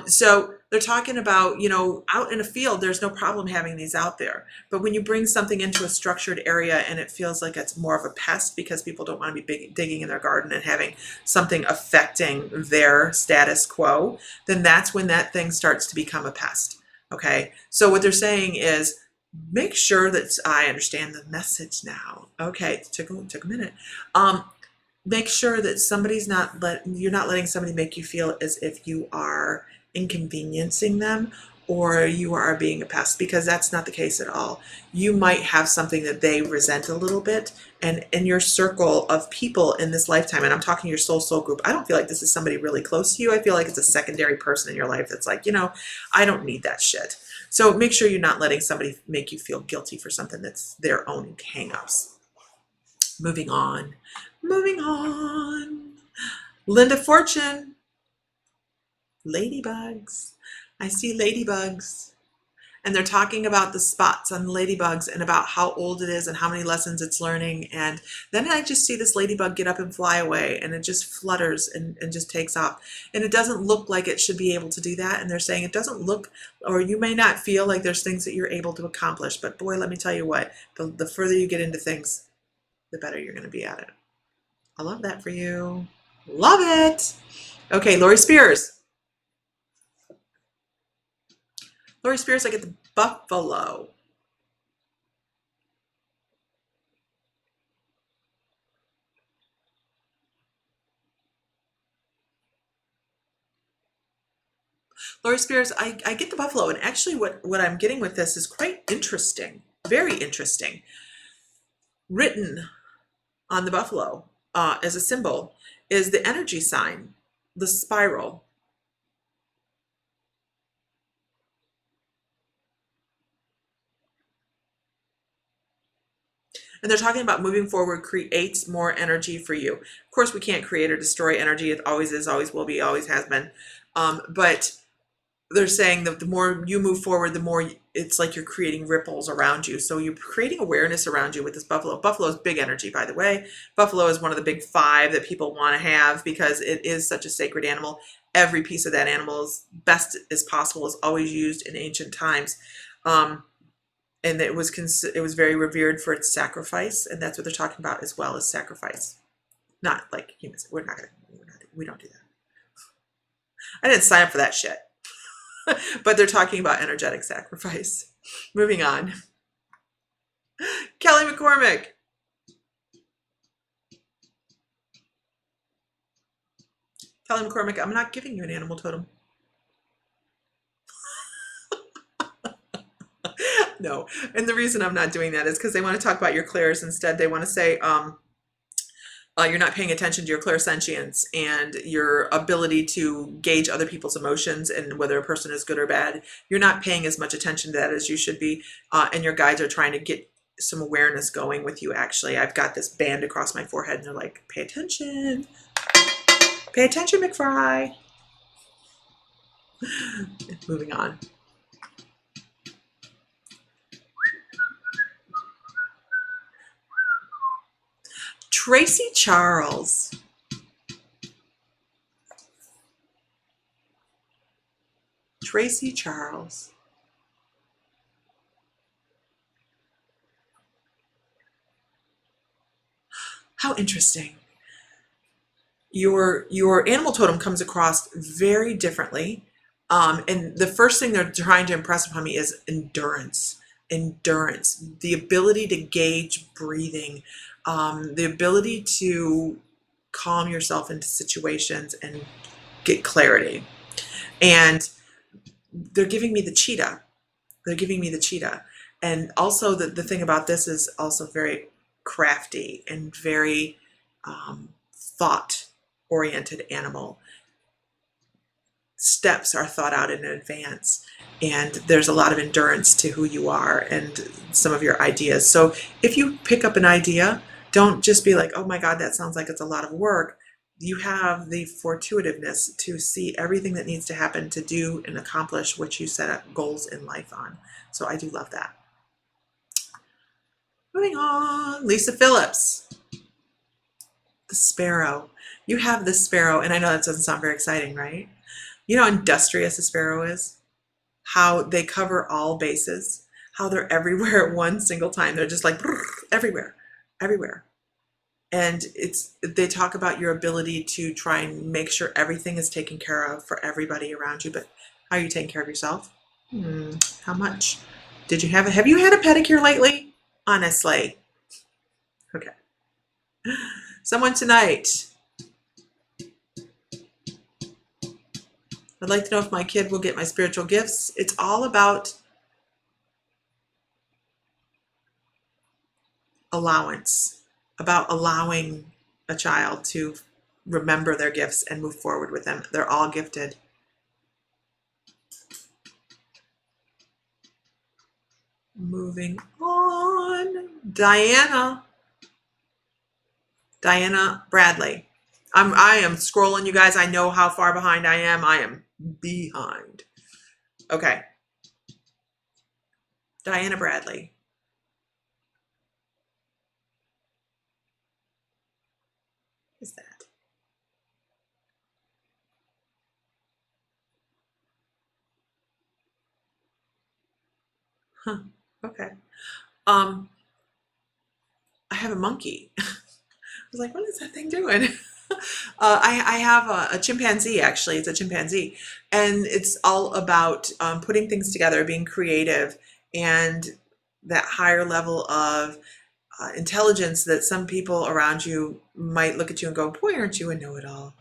So they're talking about, you know, out in a field, there's no problem having these out there. But when you bring something into a structured area and it feels like it's more of a pest because people don't want to be digging in their garden and having something affecting their status quo, then that's when that thing starts to become a pest. Okay. So what they're saying is make sure that I understand the message now. Okay. It took a minute. Make sure that you're not letting somebody make you feel as if you are inconveniencing them or you are being a pest, because that's not the case at all. You might have something that they resent a little bit, and in your circle of people in this lifetime, and I'm talking your soul group, I don't feel like this is somebody really close to you. I feel like it's a secondary person in your life that's like, you know, I don't need that shit. So make sure you're not letting somebody make you feel guilty for something that's their own hang-ups. Moving on. Linda Fortune. Ladybugs. I see ladybugs. And they're talking about the spots on ladybugs and about how old it is and how many lessons it's learning. And then I just see this ladybug get up and fly away, and it just flutters and just takes off. And it doesn't look like it should be able to do that. And they're saying it doesn't look, or you may not feel like there's things that you're able to accomplish. But boy, let me tell you what, the further you get into things, the better you're going to be at it. I love that for you. Love it. Okay, Lori Spears. Lori Spears, I get the buffalo. Lori Spears, I get the buffalo. And actually what I'm getting with this is quite interesting. Very interesting. Written on the buffalo as a symbol is the energy sign, the spiral. And they're talking about moving forward creates more energy for you. Of course, we can't create or destroy energy. It always is, always will be, always has been. But they're saying that the more you move forward, the more it's like you're creating ripples around you. So you're creating awareness around you with this buffalo. Buffalo is big energy, by the way. Buffalo is one of the big 5 that people want to have because it is such a sacred animal. Every piece of that animal, as best as possible, is always used in ancient times. And it was very revered for its sacrifice, and that's what they're talking about as well, as sacrifice. Not like humans. We don't do that. I didn't sign up for that shit. But they're talking about energetic sacrifice. Moving on. Kelly McCormick. Kelly McCormick, I'm not giving you an animal totem. No. And the reason I'm not doing that is because they want to talk about your clairs instead. They want to say you're not paying attention to your clairsentience and your ability to gauge other people's emotions and whether a person is good or bad. You're not paying as much attention to that as you should be. And your guides are trying to get some awareness going with you, actually. I've got this band across my forehead and they're like, pay attention. Pay attention, McFry. Moving on. Tracy Charles. Tracy Charles. How interesting. your animal totem comes across very differently. And the first thing they're trying to impress upon me is endurance. Endurance, the ability to gauge breathing, the ability to calm yourself into situations and get clarity. And they're giving me the cheetah. They're giving me the cheetah. And also the thing about this is also very crafty and very thought oriented animal. Steps are thought out in advance, and there's a lot of endurance to who you are and some of your ideas. So if you pick up an idea, don't just be like, oh my God, that sounds like it's a lot of work. You have the fortuitiveness to see everything that needs to happen to do and accomplish what you set up goals in life on. So I do love that. Moving on, Lisa Phillips, the sparrow. You have the sparrow, and I know that doesn't sound very exciting, right? You know how industrious a sparrow is? How they cover all bases, how they're everywhere at one single time. They're just like everywhere, everywhere. And they talk about your ability to try and make sure everything is taken care of for everybody around you. But how are you taking care of yourself? How much? Have you had a pedicure lately? Honestly. Okay. Someone tonight. I'd like to know if my kid will get my spiritual gifts. It's all about allowance, about allowing a child to remember their gifts and move forward with them. They're all gifted. Moving on. Diana Bradley. I am scrolling, you guys. I know how far behind I am. I am behind. Okay. Diana Bradley. What is that? Huh. Okay. I have a monkey. I was like, what is that thing doing? I have a chimpanzee, actually. It's a chimpanzee. And it's all about putting things together, being creative, and that higher level of intelligence that some people around you might look at you and go, boy, aren't you a know-it-all?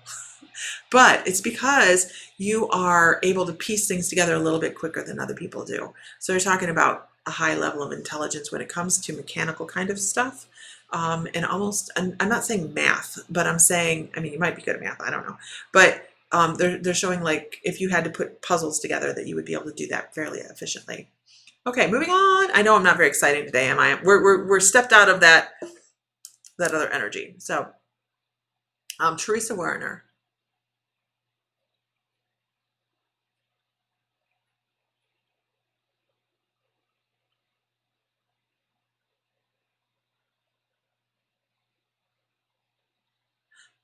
But it's because you are able to piece things together a little bit quicker than other people do. So you're talking about a high level of intelligence when it comes to mechanical kind of stuff. And almost, I'm not saying math, but I'm saying, I mean, you might be good at math, I don't know. But they're showing like if you had to put puzzles together that you would be able to do that fairly efficiently. Okay, moving on. I know I'm not very exciting today, am I? We're stepped out of that other energy. So Teresa Werner.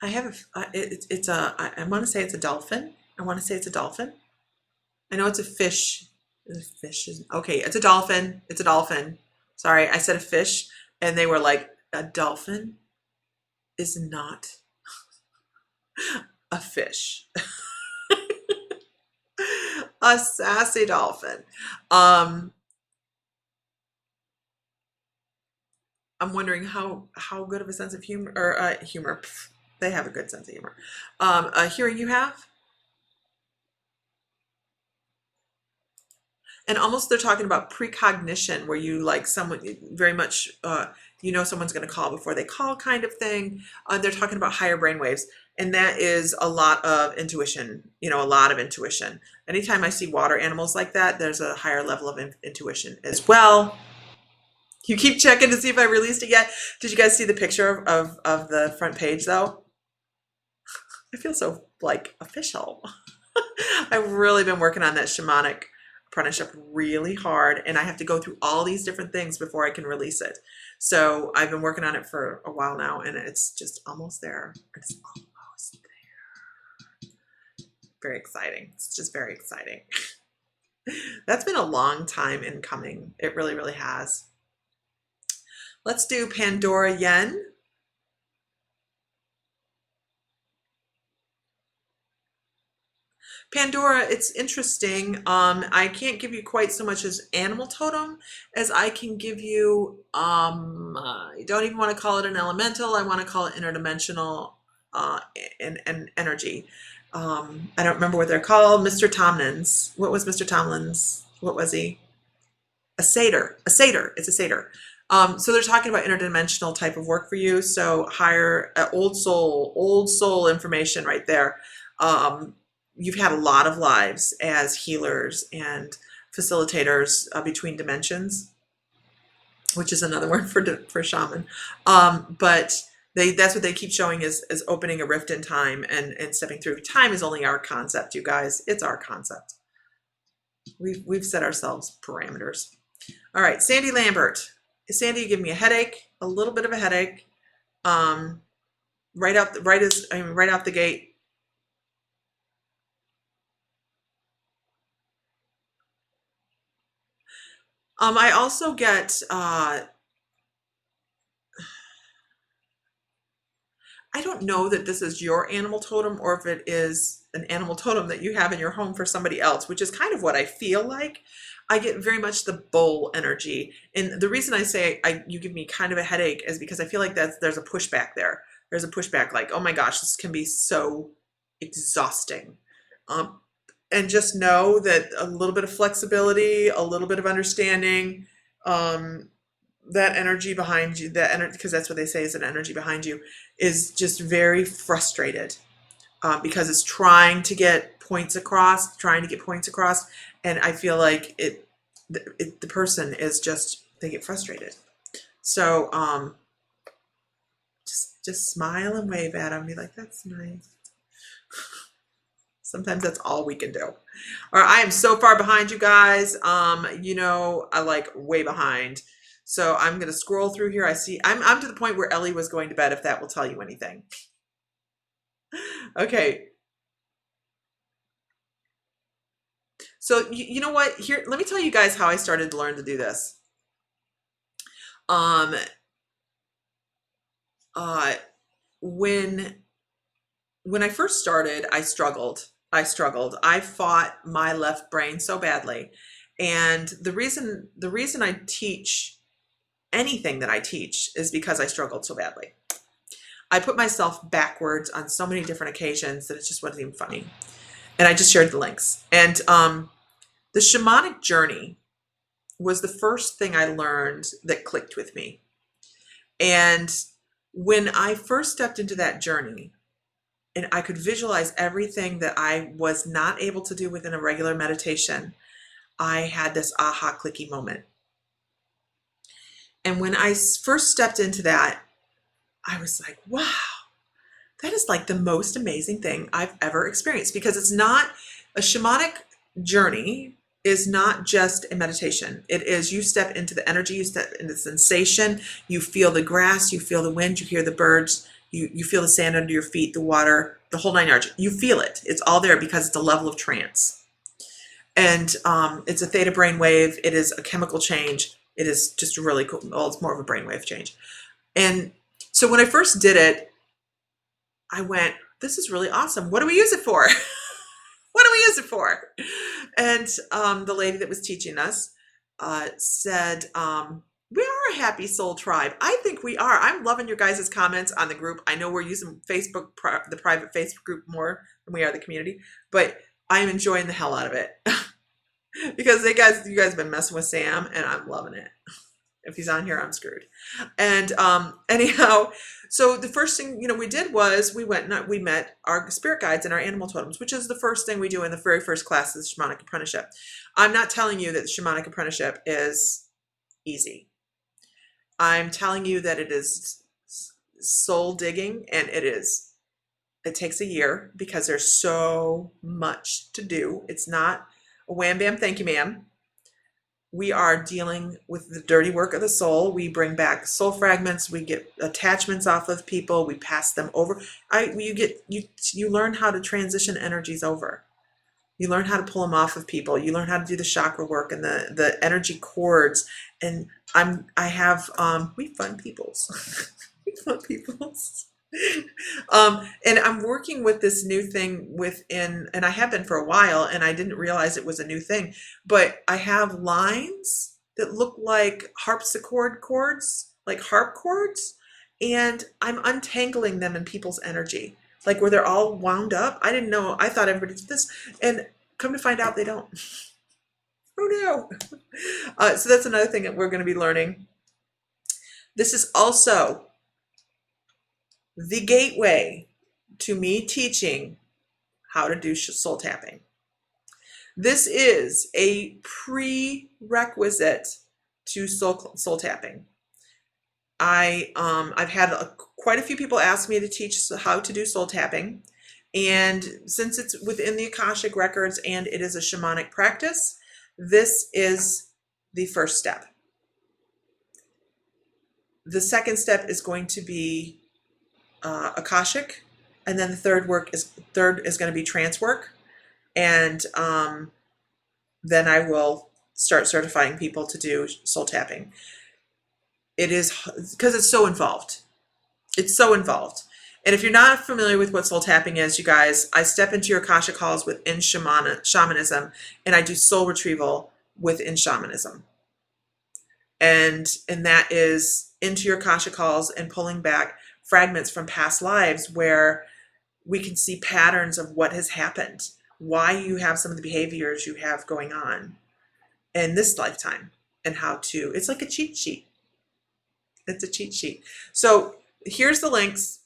I have it's a I want to say it's a dolphin. I want to say it's a dolphin. I know it's a fish. The fish is okay. It's a dolphin. It's a dolphin. Sorry, I said a fish, and they were like, a dolphin is not a fish. A sassy dolphin. Um, I'm wondering how good of a sense of humor or humor. They have a good sense of humor. A hearing you have. And almost they're talking about precognition where you like someone very much you know someone's going to call before they call kind of thing. They're talking about higher brain waves, and that is a lot of intuition, you know, a lot of intuition. Anytime I see water animals like that, there's a higher level of intuition as well. You keep checking to see if I released it yet. Did you guys see the picture of the front page though? I feel so like official. I've really been working on that shamanic apprenticeship really hard, and I have to go through all these different things before I can release it. So I've been working on it for a while now, and it's just almost there. It's almost there. Very exciting. It's just very exciting. That's been a long time in coming. It really, really has. Let's do Pandora Yen. Pandora, it's interesting. I can't give you quite so much as animal totem as I can give you, I don't even want to call it an elemental. I want to call it interdimensional and energy. I don't remember what they're called. Mr. Tomlin's. What was Mr. Tomlin's? What was he? A satyr. A satyr. It's a satyr. So they're talking about interdimensional type of work for you. So higher, old soul information right there. You've had a lot of lives as healers and facilitators between dimensions, which is another word for shaman. But that's what they keep showing is opening a rift in time and stepping through. Time is only our concept, you guys. It's our concept. We've set ourselves parameters. All right, Sandy Lambert. Sandy, you give me a headache, a little bit of a headache. Right out the gate. I also get I don't know that this is your animal totem or if it is an animal totem that you have in your home for somebody else, which is kind of what I feel like. I get very much the bull energy. And the reason I say you give me kind of a headache is because I feel like there's a pushback there. There's a pushback like, oh my gosh, this can be so exhausting. And just know that a little bit of flexibility, a little bit of understanding, that energy behind you, that energy, because that's what they say is an energy behind you, is just very frustrated because it's trying to get points across, and I feel like the person is just, they get frustrated. So just smile and wave at them, be like, that's nice. Sometimes that's all we can do. All right, I am so far behind you guys. I like way behind. So I'm going to scroll through here. I see I'm to the point where Ellie was going to bed, if that will tell you anything. Okay. So you know what? Here, let me tell you guys how I started to learn to do this. When I first started, I struggled. I fought my left brain so badly. And the reason I teach anything that I teach is because I struggled so badly. I put myself backwards on so many different occasions that it just wasn't even funny. And I just shared the links. And the shamanic journey was the first thing I learned that clicked with me. And when I first stepped into that journey, and I could visualize everything that I was not able to do within a regular meditation, I had this aha clicky moment. And when I first stepped into that, I was like, wow, that is like the most amazing thing I've ever experienced, because it's not a shamanic journey is not just a meditation. It is, you step into the energy, you step into the sensation, you feel the grass, you feel the wind, you hear the birds, you feel the sand under your feet, the water, the whole nine yards. You feel it. It's all there because it's a level of trance. And it's a theta brain wave. It is a chemical change. It is just really cool. Well, it's more of a brainwave change. And so when I first did it, I went, this is really awesome. What do we use it for? What do we use it for? And the lady that was teaching us said, we are a happy soul tribe. I think we are. I'm loving your guys' comments on the group. I know we're using Facebook, the private Facebook group, more than we are the community, but I'm enjoying the hell out of it because you guys have been messing with Sam, and I'm loving it. If he's on here, I'm screwed. And anyhow, so the first thing we did was we went and we met our spirit guides and our animal totems, which is the first thing we do in the very first class of the shamanic apprenticeship. I'm not telling you that the shamanic apprenticeship is easy. I'm telling you that it is soul digging, and it takes a year because there's so much to do. It's not a wham bam thank you ma'am. We are dealing with the dirty work of the soul. We bring back soul fragments. We get attachments off of people. We pass them over. You learn how to transition energies over. You learn how to pull them off of people. You learn how to do the chakra work and the energy cords. And we fun peoples. We fun peoples. And I'm working with this new thing within, and I have been for a while, and I didn't realize it was a new thing, but I have lines that look like harpsichord chords, like harp chords, and I'm untangling them in people's energy, like where they're all wound up. I didn't know, I thought everybody did this, and come to find out they don't. Oh no. So that's another thing that we're going to be learning. This is also the gateway to me teaching how to do soul tapping. This is a prerequisite to soul tapping. I've had quite a few people ask me to teach how to do soul tapping, and since it's within the Akashic records and it is a shamanic practice, this is the first step. The second step is going to be Akashic, and then the third is going to be trance work, and then I will start certifying people to do soul tapping. It is because it's so involved. It's so involved. And if you're not familiar with what soul tapping is, you guys, I step into your Akashic halls within shamanism, and I do soul retrieval within shamanism. And that is into your Akashic halls and pulling back fragments from past lives where we can see patterns of what has happened, why you have some of the behaviors you have going on in this lifetime, and how to, it's like a cheat sheet. It's a cheat sheet. So here's the links.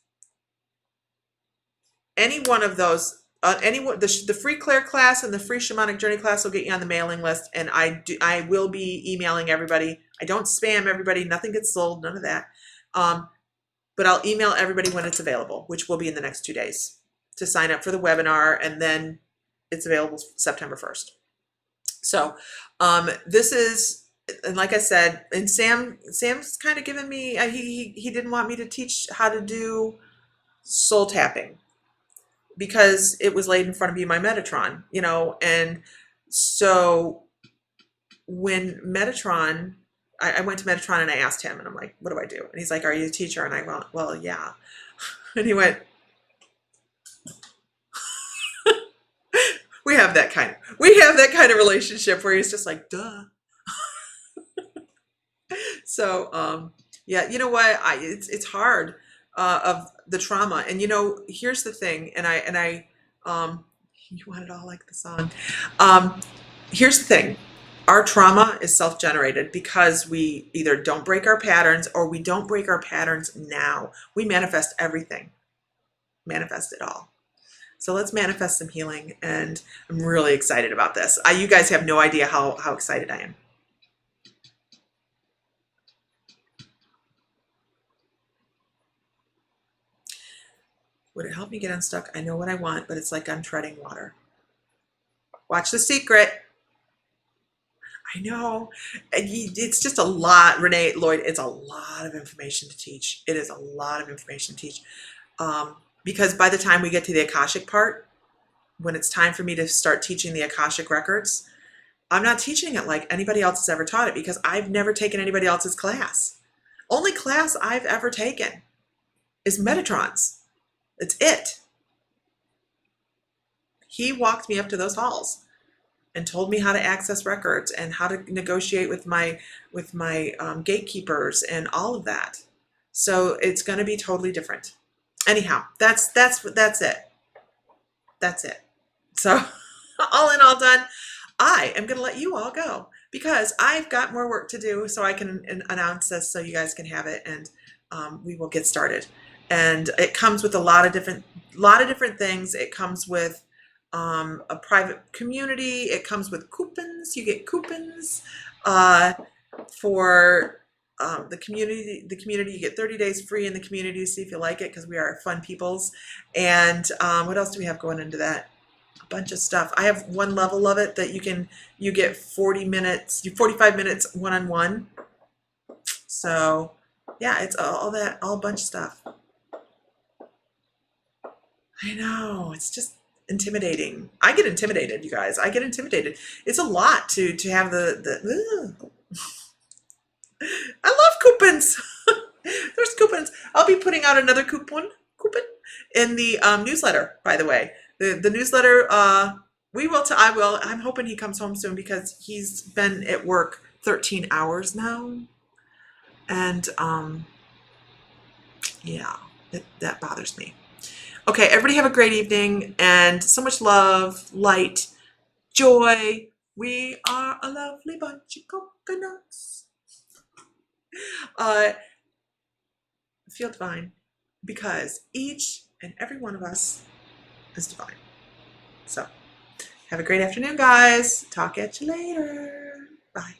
Any one of those, the free Claire class and the free shamanic journey class will get you on the mailing list, and I will be emailing everybody. I don't spam everybody. Nothing gets sold. None of that. But I'll email everybody when it's available, which will be in the next 2 days, to sign up for the webinar, and then it's available September 1st. So this is, and like I said, and Sam's kind of given me, he didn't want me to teach how to do soul tapping because it was laid in front of you my Metatron, you know. And so when Metatron, I went to Metatron and I asked him, and I'm like, what do I do? And he's like, are you a teacher? And I went, well, yeah. And he went, we have that kind of relationship where he's just like, duh. So yeah, you know what? It's hard of the trauma, and you know, here's the thing, and I you want it all like the song. Here's the thing. Our trauma is self-generated because we either don't break our patterns or we don't break our patterns now. We manifest everything. Manifest it all. So let's manifest some healing, and I'm really excited about this. You guys have no idea how excited I am. Would it help me get unstuck? I know what I want, but it's like I'm treading water. Watch The Secret. I know. It's just a lot, Renee Lloyd. It's a lot of information to teach. It is a lot of information to teach. Because by the time we get to the Akashic part, when it's time for me to start teaching the Akashic records, I'm not teaching it like anybody else has ever taught it, because I've never taken anybody else's class. Only class I've ever taken is Metatron's. It's it. He walked me up to those halls and told me how to access records and how to negotiate with my gatekeepers and all of that. So it's going to be totally different. Anyhow, that's it. That's it. So all in, all done. I am going to let you all go because I've got more work to do, so I can announce this so you guys can have it, and we will get started. And it comes with a lot of different things. It comes with a private community. It comes with coupons. You get coupons for the community. The community, you get 30 days free in the community to see if you like it, because we are fun peoples. And what else do we have going into that? A bunch of stuff. I have one level of it that you get 45 minutes one-on-one. So yeah, it's all a bunch of stuff. I know, it's just intimidating. I get intimidated, you guys. I get intimidated. It's a lot to have the I love coupons. There's coupons. I'll be putting out another coupon in the newsletter, by the way. The newsletter, I will. I'm hoping he comes home soon because he's been at work 13 hours now. And yeah, that bothers me. Okay, everybody have a great evening and so much love, light, joy. We are a lovely bunch of coconuts. Feel divine because each and every one of us is divine. So have a great afternoon, guys. Talk at you later. Bye.